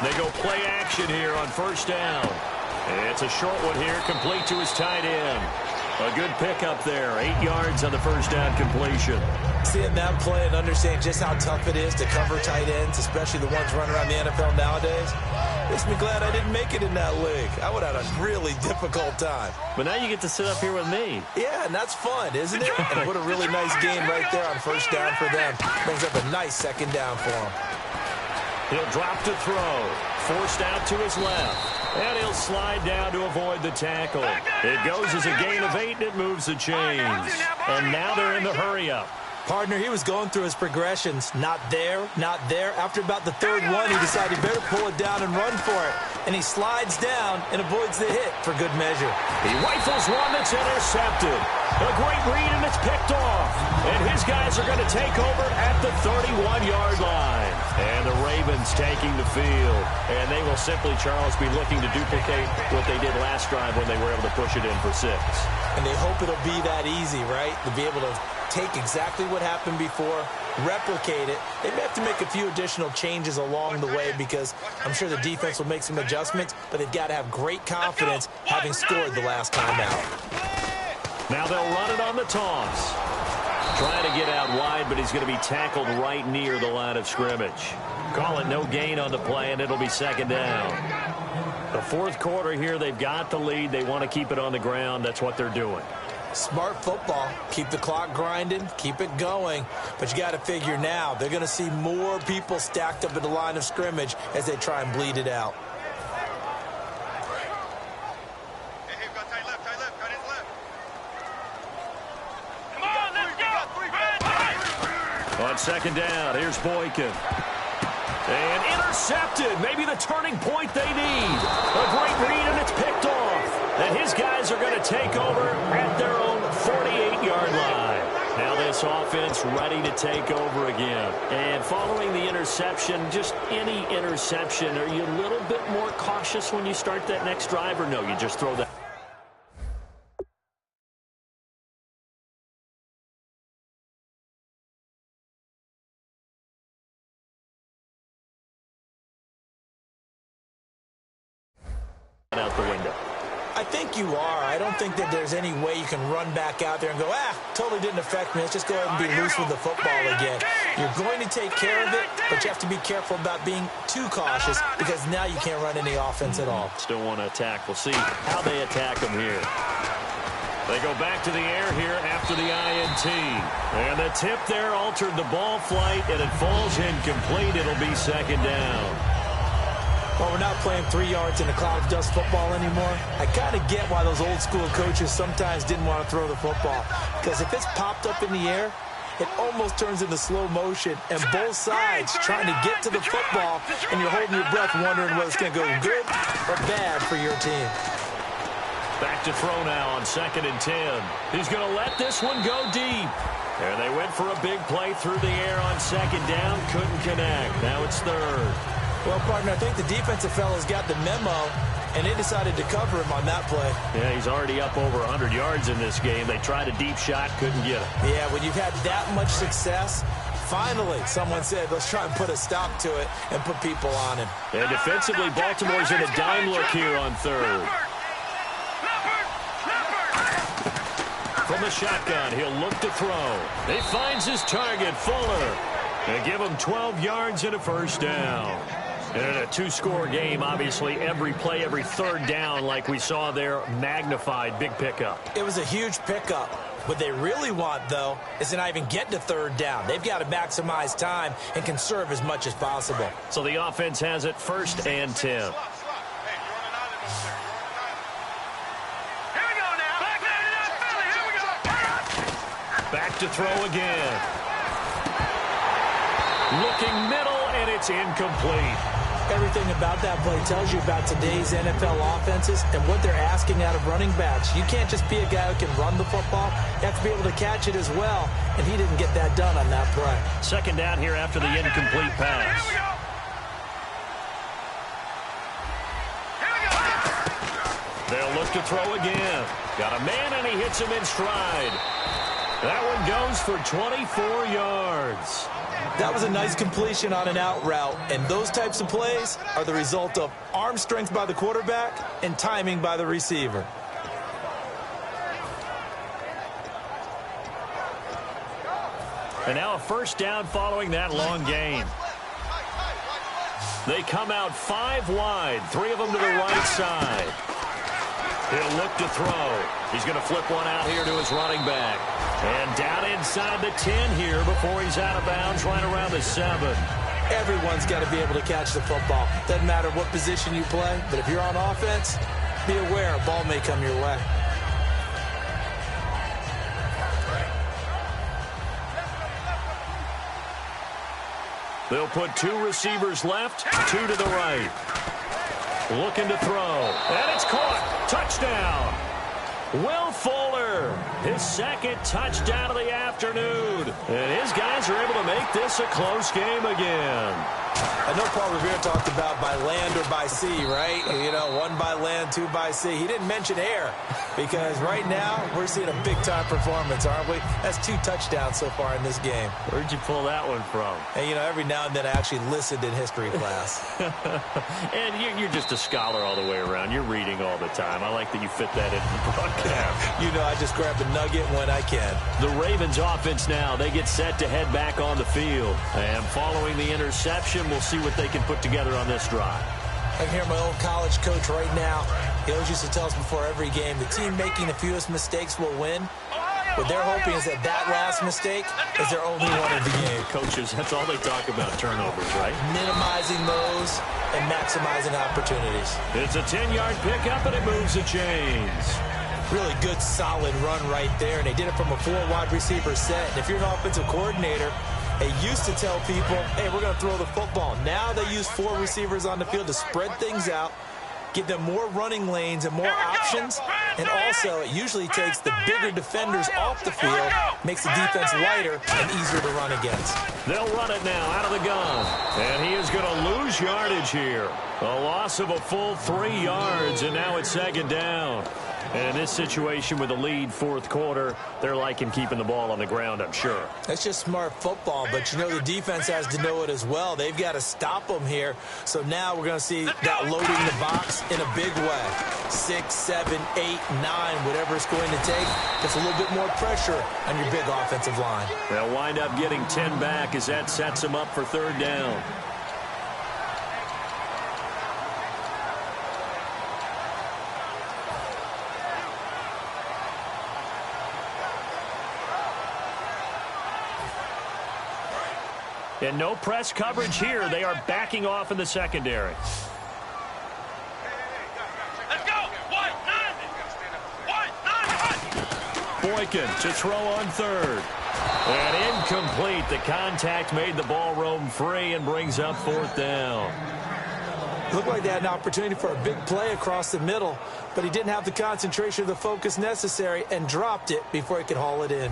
They go play action here on first down. It's a short one here, complete to his tight end. A good pickup there, 8 yards on the first down completion. Seeing that play and understanding just how tough it is to cover tight ends, especially the ones running around the NFL nowadays, makes me glad I didn't make it in that league. I would have had a really difficult time. But now you get to sit up here with me. Yeah, and that's fun, isn't it? And what a really nice game right there on first down for them. Brings up a nice second down for them. He'll drop to throw. Forced out to his left. And he'll slide down to avoid the tackle. It goes as a gain of 8, and it moves the chains. And now they're in the hurry-up. Partner, he was going through his progressions. Not there, not there. After about the third one, he decided he better pull it down and run for it. And he slides down and avoids the hit for good measure. He rifles one that's intercepted. A great read, and it's picked off. And his guys are going to take over at the 31-yard line. And the Ravens taking the field. And they will simply, Charles, be looking to duplicate what they did last drive when they were able to push it in for 6. And they hope it'll be that easy, right? To be able to take exactly what happened before, replicate it. They may have to make a few additional changes along the way because I'm sure the defense will make some adjustments, but they've got to have great confidence having scored the last time out. Now they'll run it on the toss. Trying to get out wide, but he's going to be tackled right near the line of scrimmage. Call it no gain on the play, and it'll be second down. The fourth quarter here, they've got the lead. They want to keep it on the ground. That's what they're doing. Smart football. Keep the clock grinding. Keep it going. But you got to figure now, they're going to see more people stacked up at the line of scrimmage as they try and bleed it out. Hey, got tight left, got his left. Come on, let's go. On second down, here's Boykin. And intercepted. Maybe the turning point they need. A great read, and it's picked off. And his guys are going to take over at their own 48-yard line. Now this offense ready to take over again. And following the interception, just any interception, are you a little bit more cautious when you start that next drive, or no, you just throw that? Out the window. I think you are. I don't think that there's any way you can run back out there and go, totally didn't affect me. Let's just go ahead and be loose with the football again. You're going to take care of it, but you have to be careful about being too cautious because now you can't run any offense at all. Still want to attack. We'll see how they attack them here. They go back to the air here after the INT. And the tip there altered the ball flight, and it falls incomplete. It'll be second down. Well, we're not playing 3 yards in a cloud of dust football anymore. I kind of get why those old school coaches sometimes didn't want to throw the football. Because if it's popped up in the air, it almost turns into slow motion. And both sides trying to get to the football, and you're holding your breath wondering whether it's going to go good or bad for your team. Back to throw now on 2nd and 10. He's going to let this one go deep. And they went for a big play through the air on 2nd down. Couldn't connect. Now it's 3rd. Well, partner, I think the defensive fellas got the memo, and they decided to cover him on that play. Yeah, he's already up over 100 yards in this game. They tried a deep shot, couldn't get it. Yeah, when you've had that much success, finally someone said, let's try and put a stop to it and put people on him. And defensively, Baltimore's in a dime look here on 3rd. From the shotgun, he'll look to throw. He finds his target, Fuller. They give him 12 yards and a first down. And in a two-score game, obviously, every play, every third down, like we saw there, magnified, big pickup. It was a huge pickup. What they really want, though, is to not even get to third down. They've got to maximize time and conserve as much as possible. So the offense has it 1st and 10. Back to throw again. Looking middle, and it's incomplete. Everything about that play tells you about today's NFL offenses and what they're asking out of running backs. You can't just be a guy who can run the football. You have to be able to catch it as well, and he didn't get that done on that play. 2nd down here after the incomplete pass. They'll look to throw again. Got a man, and he hits him in stride. That one goes for 24 yards. That was a nice completion on an out route, and those types of plays are the result of arm strength by the quarterback and timing by the receiver. And now a first down following that long gain. They come out 5 wide, 3 of them to the right side. He'll look to throw. He's going to flip one out here to his running back. And down inside the 10 here before he's out of bounds, right around the 7. Everyone's got to be able to catch the football. Doesn't matter what position you play, but if you're on offense, be aware a ball may come your way. They'll put 2 receivers left, 2 to the right. Looking to throw. And it's caught. Touchdown. Will Fuller, his 2nd touchdown of the afternoon. And his guys are able to make this a close game again. I know Paul Revere talked about by land or by sea, right? You know, 1 by land, 2 by sea. He didn't mention air because right now we're seeing a big-time performance, aren't we? That's 2 touchdowns so far in this game. Where'd you pull that one from? And, you know, every now and then I actually listened in history class. And you're just a scholar all the way around. You're reading all the time. I like that you fit that in the broadcast. You know, I just grab a nugget when I can. The Ravens offense now, they get set to head back on the field. And following the interception, we'll see what they can put together on this drive. I can hear my old college coach right now. He always used to tell us before every game, the team making the fewest mistakes will win. What they're hoping is that last mistake is their only one of the game. Coaches, that's all they talk about, turnovers, right? Minimizing those and maximizing opportunities. It's a 10-yard pickup, and it moves the chains. Really good, solid run right there, and they did it from a 4 wide receiver set. And if you're an offensive coordinator, they used to tell people, hey, we're going to throw the football. Now they use 4 receivers on the field to spread things out, give them more running lanes and more options, and also it usually takes the bigger defenders off the field, makes the defense lighter and easier to run against. They'll run it now out of the gun, and he is going to lose yardage here. A loss of a full 3 yards, and now it's 2nd down. And in this situation with a lead 4th quarter, they're liking keeping the ball on the ground, I'm sure. That's just smart football, but you know the defense has to know it as well. They've got to stop them here. So now we're going to see that loading the box in a big way. 6, 7, 8, 9, whatever it's going to take. Puts a little bit more pressure on your big offensive line. They'll wind up getting 10 back as that sets them up for 3rd down. And no press coverage here. They are backing off in the secondary. Let's go! Boykin to throw on 3rd. And incomplete. The contact made the ball roam free and brings up 4th down. Looked like they had an opportunity for a big play across the middle, but he didn't have the concentration or the focus necessary and dropped it before he could haul it in.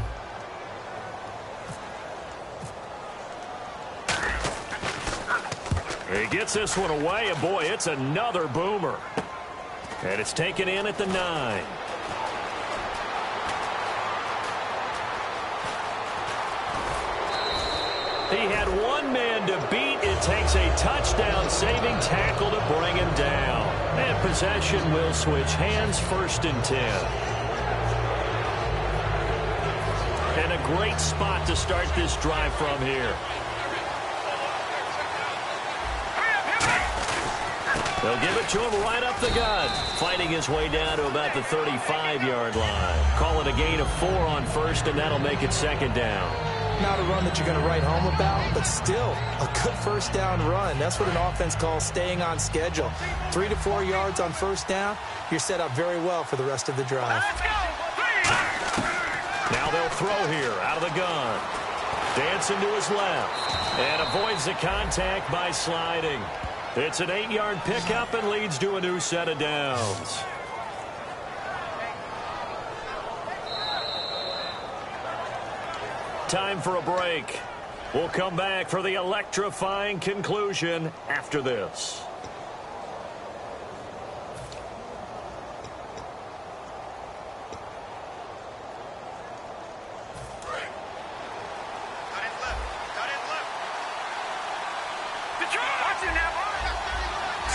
He gets this one away, and boy, it's another boomer. And it's taken in at the 9. He had 1 man to beat. It takes a touchdown-saving tackle to bring him down. And possession will switch hands, 1st and 10. a great spot to start this drive from here. They'll give it to him right up the gut. Fighting his way down to about the 35-yard line. Call it a gain of 4 on first, and that'll make it second down. Not a run that you're going to write home about, but still a good first down run. That's what an offense calls staying on schedule. 3 to 4 yards on first down, you're set up very well for the rest of the drive. Now they'll throw here out of the gun. Dancing to his left. And avoids the contact by sliding. It's an 8-yard pickup and leads to a new set of downs. Time for a break. We'll come back for the electrifying conclusion after this.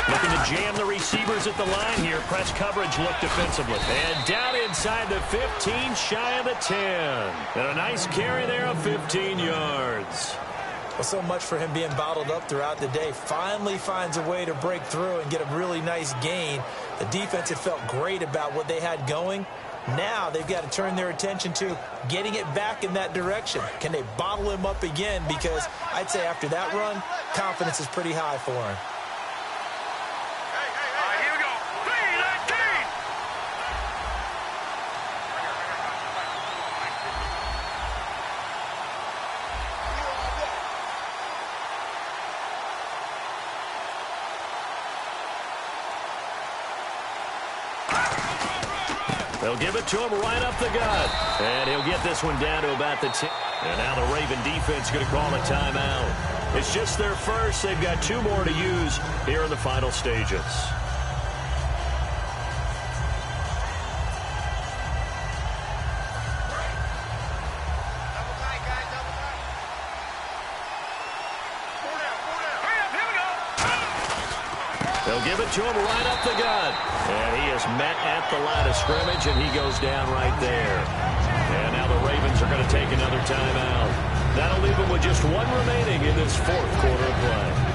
Looking to jam the receivers at the line here. Press coverage look defensively. And down inside the 15, shy of the 10. And a nice carry there of 15 yards. Well, so much for him being bottled up throughout the day. Finally finds a way to break through and get a really nice gain. The defense had felt great about what they had going. Now they've got to turn their attention to getting it back in that direction. Can they bottle him up again? Because I'd say after that run, confidence is pretty high for him. They'll give it to him right up the gut. And he'll get this one down to about the 10. And now the Raven defense going to call a timeout. It's just their first. They've got 2 more to use here in the final stages. They'll give it to him right up the gut. And he is met at the line of scrimmage, and he goes down right there. And now the Ravens are going to take another timeout. That'll leave them with just 1 remaining in this 4th quarter of play.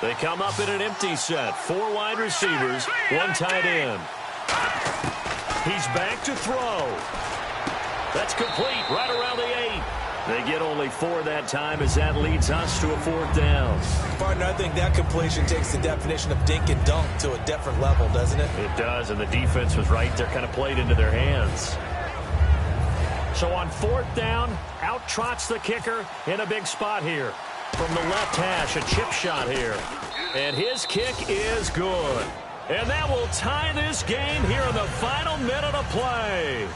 They come up in an empty set. 4 wide receivers, 1 tight end. He's back to throw. That's complete right around the 8. They get only 4 that time as that leads us to a 4th down. Partner, I think that completion takes the definition of dink and dunk to a different level, doesn't it? It does, and the defense was right there, kind of played into their hands. So on 4th down, out trots the kicker in a big spot here. From the left hash, a chip shot here. And his kick is good. And that will tie this game here in the final minute of play.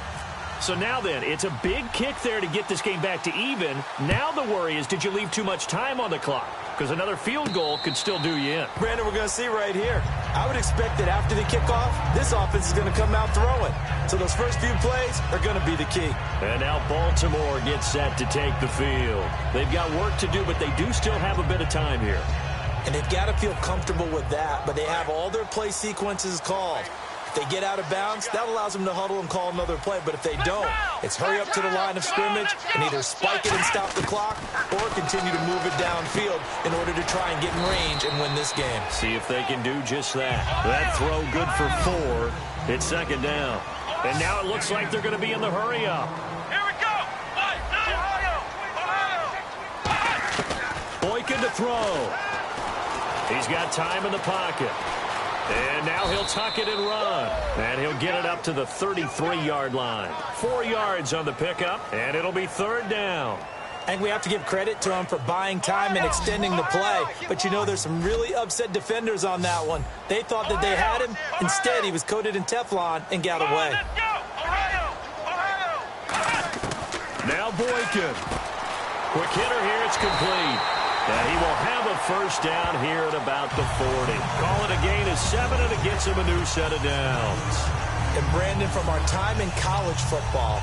So now then, it's a big kick there to get this game back to even. Now the worry is, did you leave too much time on the clock? Because another field goal could still do you in. Brandon, we're going to see right here. I would expect that after the kickoff, this offense is going to come out throwing. So those first few plays are going to be the key. And now Baltimore gets set to take the field. They've got work to do, but they do still have a bit of time here. And they've got to feel comfortable with that, but they have all their play sequences called. If they get out of bounds, that allows them to huddle and call another play. But if they don't, it's hurry up to the line of scrimmage and either spike it and stop the clock or continue to move it downfield in order to try and get in range and win this game. See if they can do just that. That throw good for 4. It's second down. And now it looks like they're going to be in the hurry up. Here we go. Boykin to throw. He's got time in the pocket. And now he'll tuck it and run. And he'll get it up to the 33-yard line. 4 yards on the pickup, and it'll be 3rd down. I think we have to give credit to him for buying time and extending the play. But, you know, there's some really upset defenders on that one. They thought that they had him. Instead, he was coated in Teflon and got away. Now Boykin. Quick hitter here. It's complete. And he will have a first down here at about the 40. Call it a gain of 7, and it gets him a new set of downs. And Brandon, from our time in college football,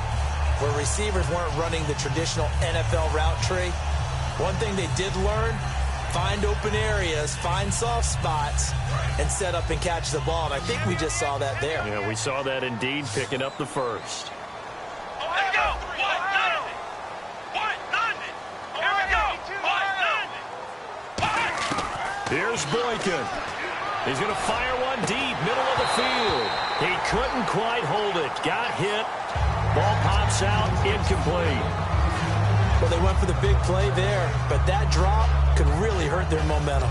where receivers weren't running the traditional NFL route tree, one thing they did learn, find open areas, find soft spots, and set up and catch the ball. And I think we just saw that there. Yeah, we saw that indeed, picking up the first. Let's go. Here we go. Here's Boykin. He's going to fire one deep, middle of the field. He couldn't quite hold it. Got hit. Ball pops out, incomplete. Well, they went for the big play there, but that drop could really hurt their momentum.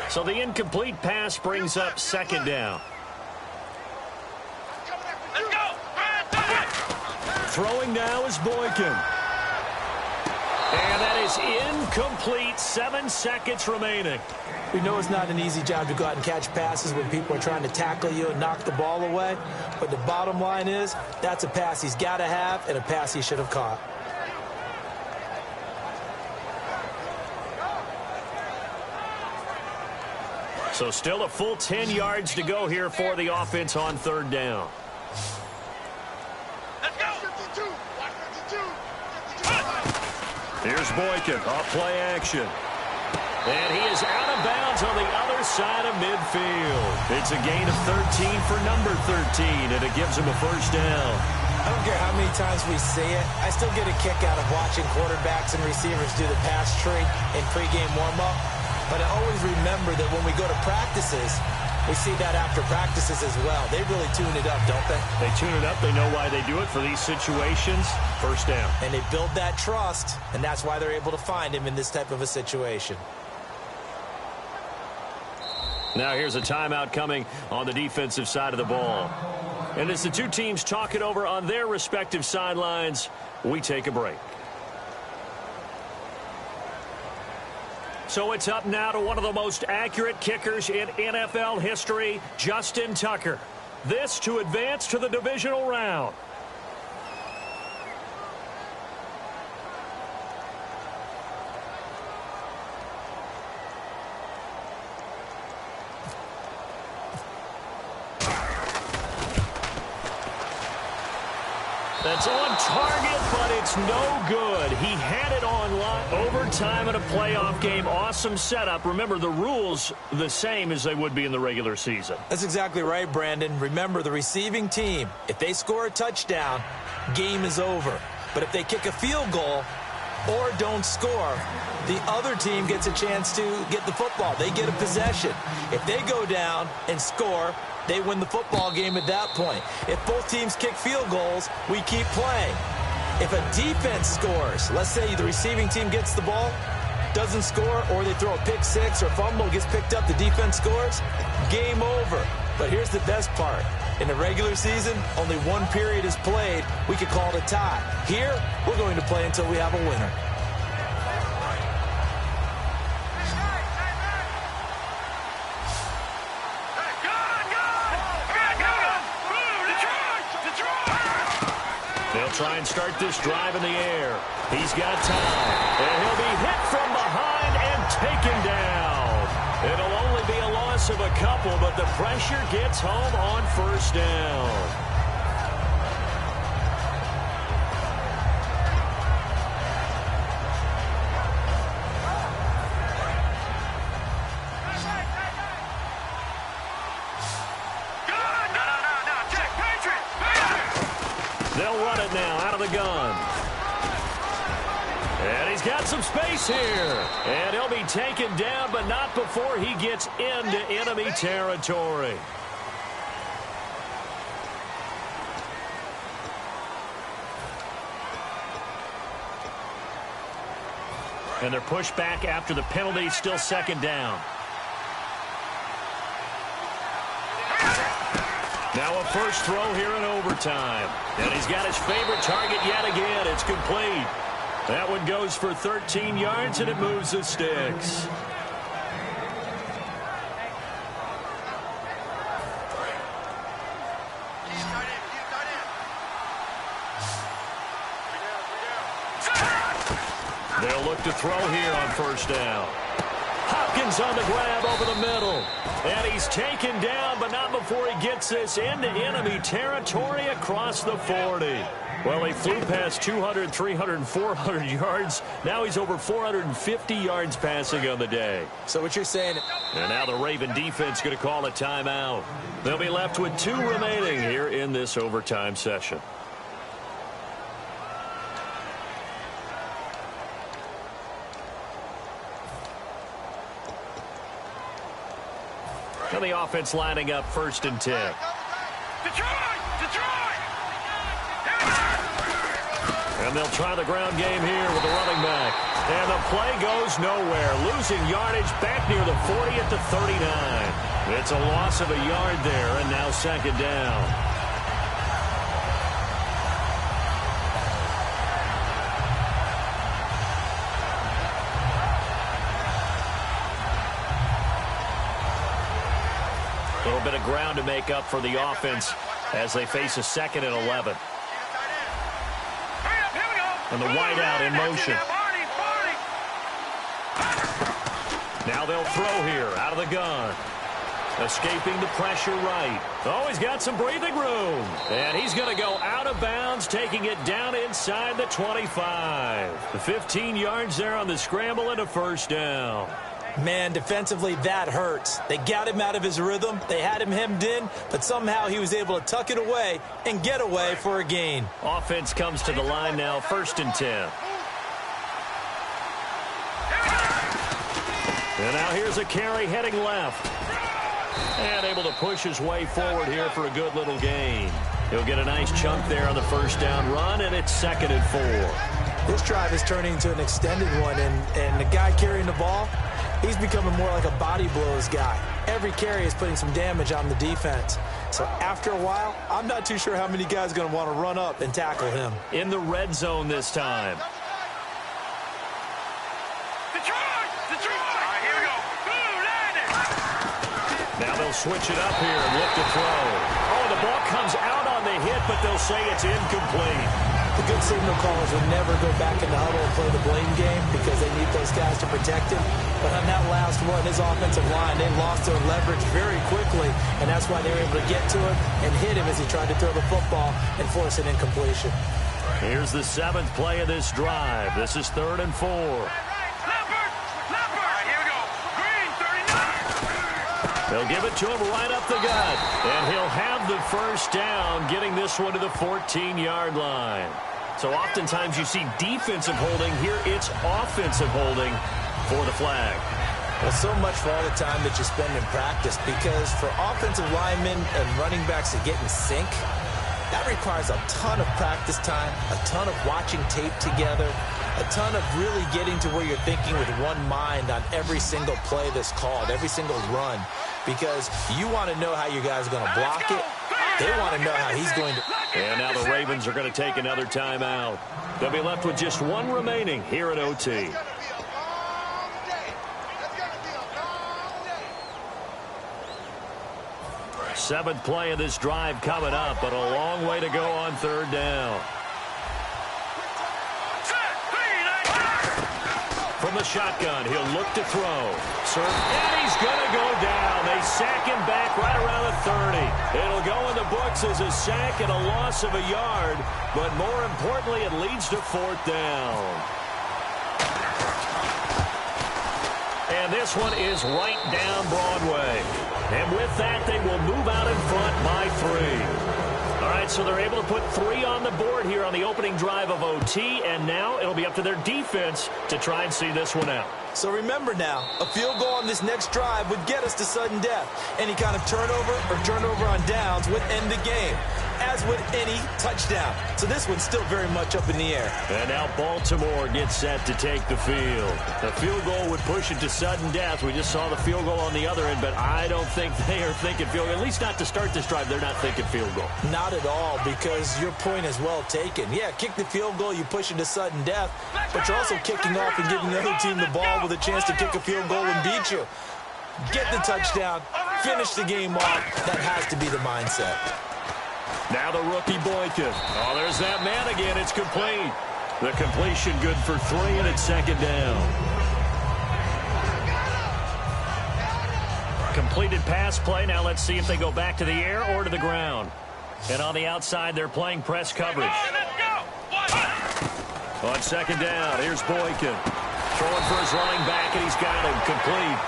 So the incomplete pass brings up second down. Let's go. Throwing now is Boykin. And that is incomplete. 7 seconds remaining. We know it's not an easy job to go out and catch passes when people are trying to tackle you and knock the ball away. But the bottom line is, that's a pass he's got to have and a pass he should have caught. So still a full 10 yards to go here for the offense on third down. Let's go. Here's Boykin, off play action. And he is out of bounds on the other side of midfield. It's a gain of 13 for number 13, and it gives him a first down. I don't care how many times we see it. I still get a kick out of watching quarterbacks and receivers do the pass tree in pregame warm-up. But I always remember that when we go to practices, we see that after practices as well. They really tune it up, don't they? They tune it up. They know why they do it for these situations. First down. And they build that trust, and that's why they're able to find him in this type of a situation. Now here's a timeout coming on the defensive side of the ball. And as the two teams talk it over on their respective sidelines, we take a break. So it's up now to one of the most accurate kickers in NFL history, Justin Tucker. This to advance to the divisional round. That's on target, but it's no good. He had it on line. Overtime in a playoff game. Awesome setup. Remember, the rules the same as they would be in the regular season. That's exactly right, Brandon. Remember, the receiving team, if they score a touchdown, game is over. But if they kick a field goal or don't score, the other team gets a chance to get the football. They get a possession. If they go down and score, they win the football game at that point. If both teams kick field goals, we keep playing. If a defense scores, let's say the receiving team gets the ball, doesn't score, or they throw a pick six or fumble, gets picked up, the defense scores, game over. But here's the best part. In the regular season, only one period is played. We could call it a tie. Here, we're going to play until we have a winner. They'll try and start this drive in the air. He's got time. And he'll be hit from behind and taken down. It'll only be a loss of a couple, but the pressure gets home on first down. They'll run it now out of the gun. And he's got some space here. And he'll be taken down, but not before he gets into enemy territory. And they're pushed back after the penalty, still second down. Now a first throw here in overtime. And he's got his favorite target yet again. It's complete. That one goes for 13 yards, and it moves the sticks. They'll look to throw here on first down. Hopkins on the grab over the middle. And he's taken down, but not before he gets this into enemy territory across the 40. Well, he flew past 200, 300, 400 yards. Now he's over 450 yards passing on the day. So what you're saying... And now the Raven defense going to call a timeout. They'll be left with 2 remaining here in this overtime session. And the offense lining up 1st and 10. Detroit! Detroit! And they'll try the ground game here with the running back. And the play goes nowhere. Losing yardage back near the 40 at the 39. It's a loss of a yard there, and now 2nd down. A little bit of ground to make up for the offense as they face a 2nd and 11. And the wideout in motion. Now they'll throw here out of the gun. Escaping the pressure right. Oh, he's got some breathing room. And he's going to go out of bounds, taking it down inside the 25. The 15 yards there on the scramble and a 1st down. Man, defensively, that hurts. They got him out of his rhythm. They had him hemmed in, but somehow he was able to tuck it away and get away for a gain. Offense comes to the line now, 1st and 10. And now here's a carry heading left. And able to push his way forward here for a good little gain. He'll get a nice chunk there on the 1st down run, and it's 2nd and 4. This drive is turning into an extended one, and the guy carrying the ball, he's becoming more like a body blows guy. Every carry is putting some damage on the defense. So after a while, I'm not too sure how many guys are going to want to run up and tackle him. In the red zone this time. Detroit! Detroit! All right, here we go. Boom, landed! Now they'll switch it up here and look to throw. Oh, the ball comes out on the hit, but they'll say it's incomplete. The good signal callers would never go back in the huddle and play the blame game because they need those guys to protect him. But on that last one, his offensive line, they lost their leverage very quickly, and that's why they were able to get to him and hit him as he tried to throw the football and force an incompletion. Here's the 7th play of this drive. This is 3rd and 4. Leopard! Leopard! All right, here we go. Green, 39! They'll give it to him right up the gut. And he'll have the 1st down, getting this one to the 14-yard line. So oftentimes you see defensive holding. Here it's offensive holding for the flag. Well, so much for all the time that you spend in practice, because for offensive linemen and running backs to get in sync, that requires a ton of practice time, a ton of watching tape together, a ton of really getting to where you're thinking with one mind on every single play that's called, every single run, because you want to know how your guy's going to block it. They want to know how he's going to... And now the Ravens are going to take another timeout. They'll be left with just 1 remaining here at OT. 7th play of this drive coming up, but a long way to go on 3rd down. From the shotgun, he'll look to throw. And he's going to go down. They sack him back right around the 30. It'll go in the books as a sack and a loss of a yard, but more importantly, it leads to 4th down. And this one is right down Broadway. And with that, they will move out in front by 3. All right, so they're able to put 3 on the board here on the opening drive of OT, and now it'll be up to their defense to try and see this one out. So remember now, a field goal on this next drive would get us to sudden death. Any kind of turnover or turnover on downs would end the game. as with any touchdown. So this one's still very much up in the air. And now Baltimore gets set to take the field. The field goal would push it to sudden death. We just saw the field goal on the other end, but I don't think they are thinking field goal. At least not to start this drive. They're not thinking field goal. Not at all, because your point is well taken. Yeah, kick the field goal, you push it to sudden death, but you're also kicking off and giving the other team the ball with a chance to kick a field goal and beat you. Get the touchdown, finish the game off. That has to be the mindset. Now the rookie Boykin. Oh, there's that man again. It's complete. The completion good for 3, and it's second down. Completed pass play. Now let's see if they go back to the air or to the ground. And on the outside, they're playing press coverage. On second down, here's Boykin. Throwing for his running back, and he's got him complete.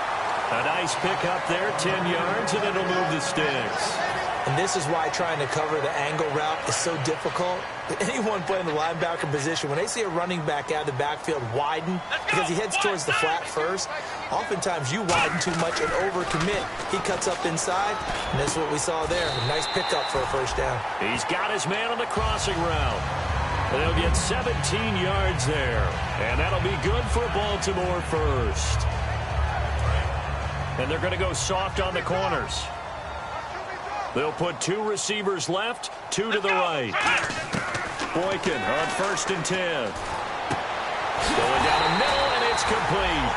A nice pick up there, 10 yards, and it'll move the sticks. And this is why trying to cover the angle route is so difficult. Anyone playing the linebacker position, when they see a running back out of the backfield widen, because he heads towards the flat first, oftentimes you widen too much and overcommit. He cuts up inside, and that's what we saw there. A nice pickup for a first down. He's got his man on the crossing route. And they'll get 17 yards there. And that'll be good for Baltimore first. And they're going to go soft on the corners. They'll put 2 receivers left, 2 to the right. Boykin on 1st and 10. Going down the middle, and it's complete.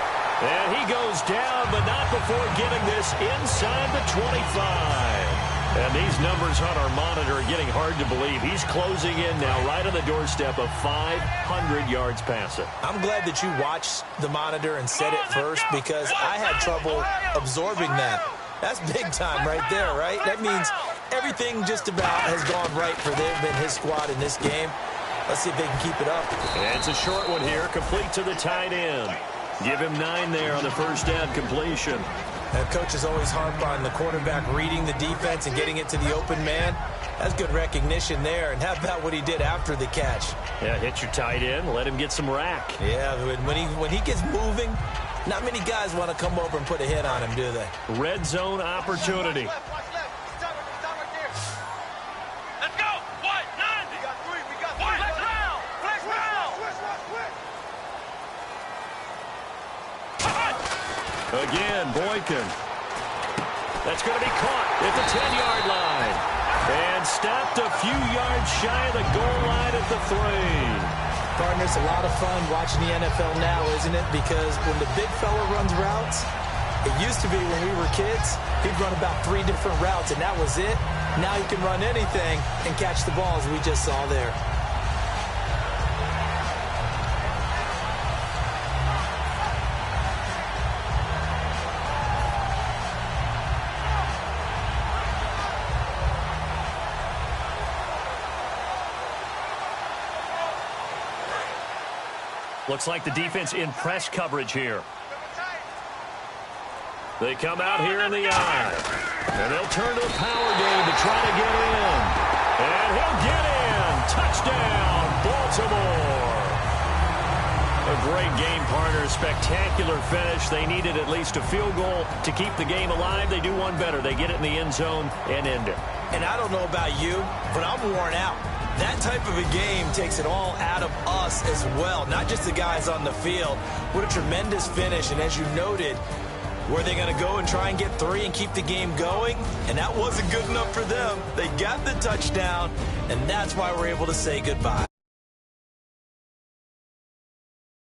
And he goes down, but not before getting this inside the 25. And these numbers on our monitor are getting hard to believe. He's closing in now right on the doorstep of 500 yards passing. I'm glad that you watched the monitor and said it first, because I had trouble absorbing that. That's big time right there, right? That means everything just about has gone right for them and his squad in this game. Let's see if they can keep it up. And it's a short one here, complete to the tight end. Give him 9 there on the first down completion. And coaches always harp on the quarterback reading the defense and getting it to the open man. That's good recognition there. And how about what he did after the catch? Yeah, hit your tight end, let him get some rack. Yeah, when he gets moving, not many guys want to come over and put a hit on him, do they? Red zone opportunity. Let's go! What? 9! We got 3, we got 3. Flex round! Flex round! Again, Boykin. That's going to be caught at the 10-yard line. And stopped a few yards shy of the goal line at the 3. Partner, it's a lot of fun watching the NFL now, isn't it? Because when the big fella runs routes, it used to be when we were kids, he'd run about 3 different routes, and that was it. Now he can run anything and catch the ball, as we just saw there. Looks like the defense in press coverage here. They come out here in the eye. And they'll turn to the power game to try to get in. And he'll get in. Touchdown, Baltimore. A great game, partner. Spectacular finish. They needed at least a field goal to keep the game alive. They do one better. They get it in the end zone and end it. And I don't know about you, but I'm worn out. That type of a game takes it all out of us as well, not just the guys on the field. What a tremendous finish, and as you noted, were they going to go and try and get 3 and keep the game going? And that wasn't good enough for them. They got the touchdown, and that's why we're able to say goodbye.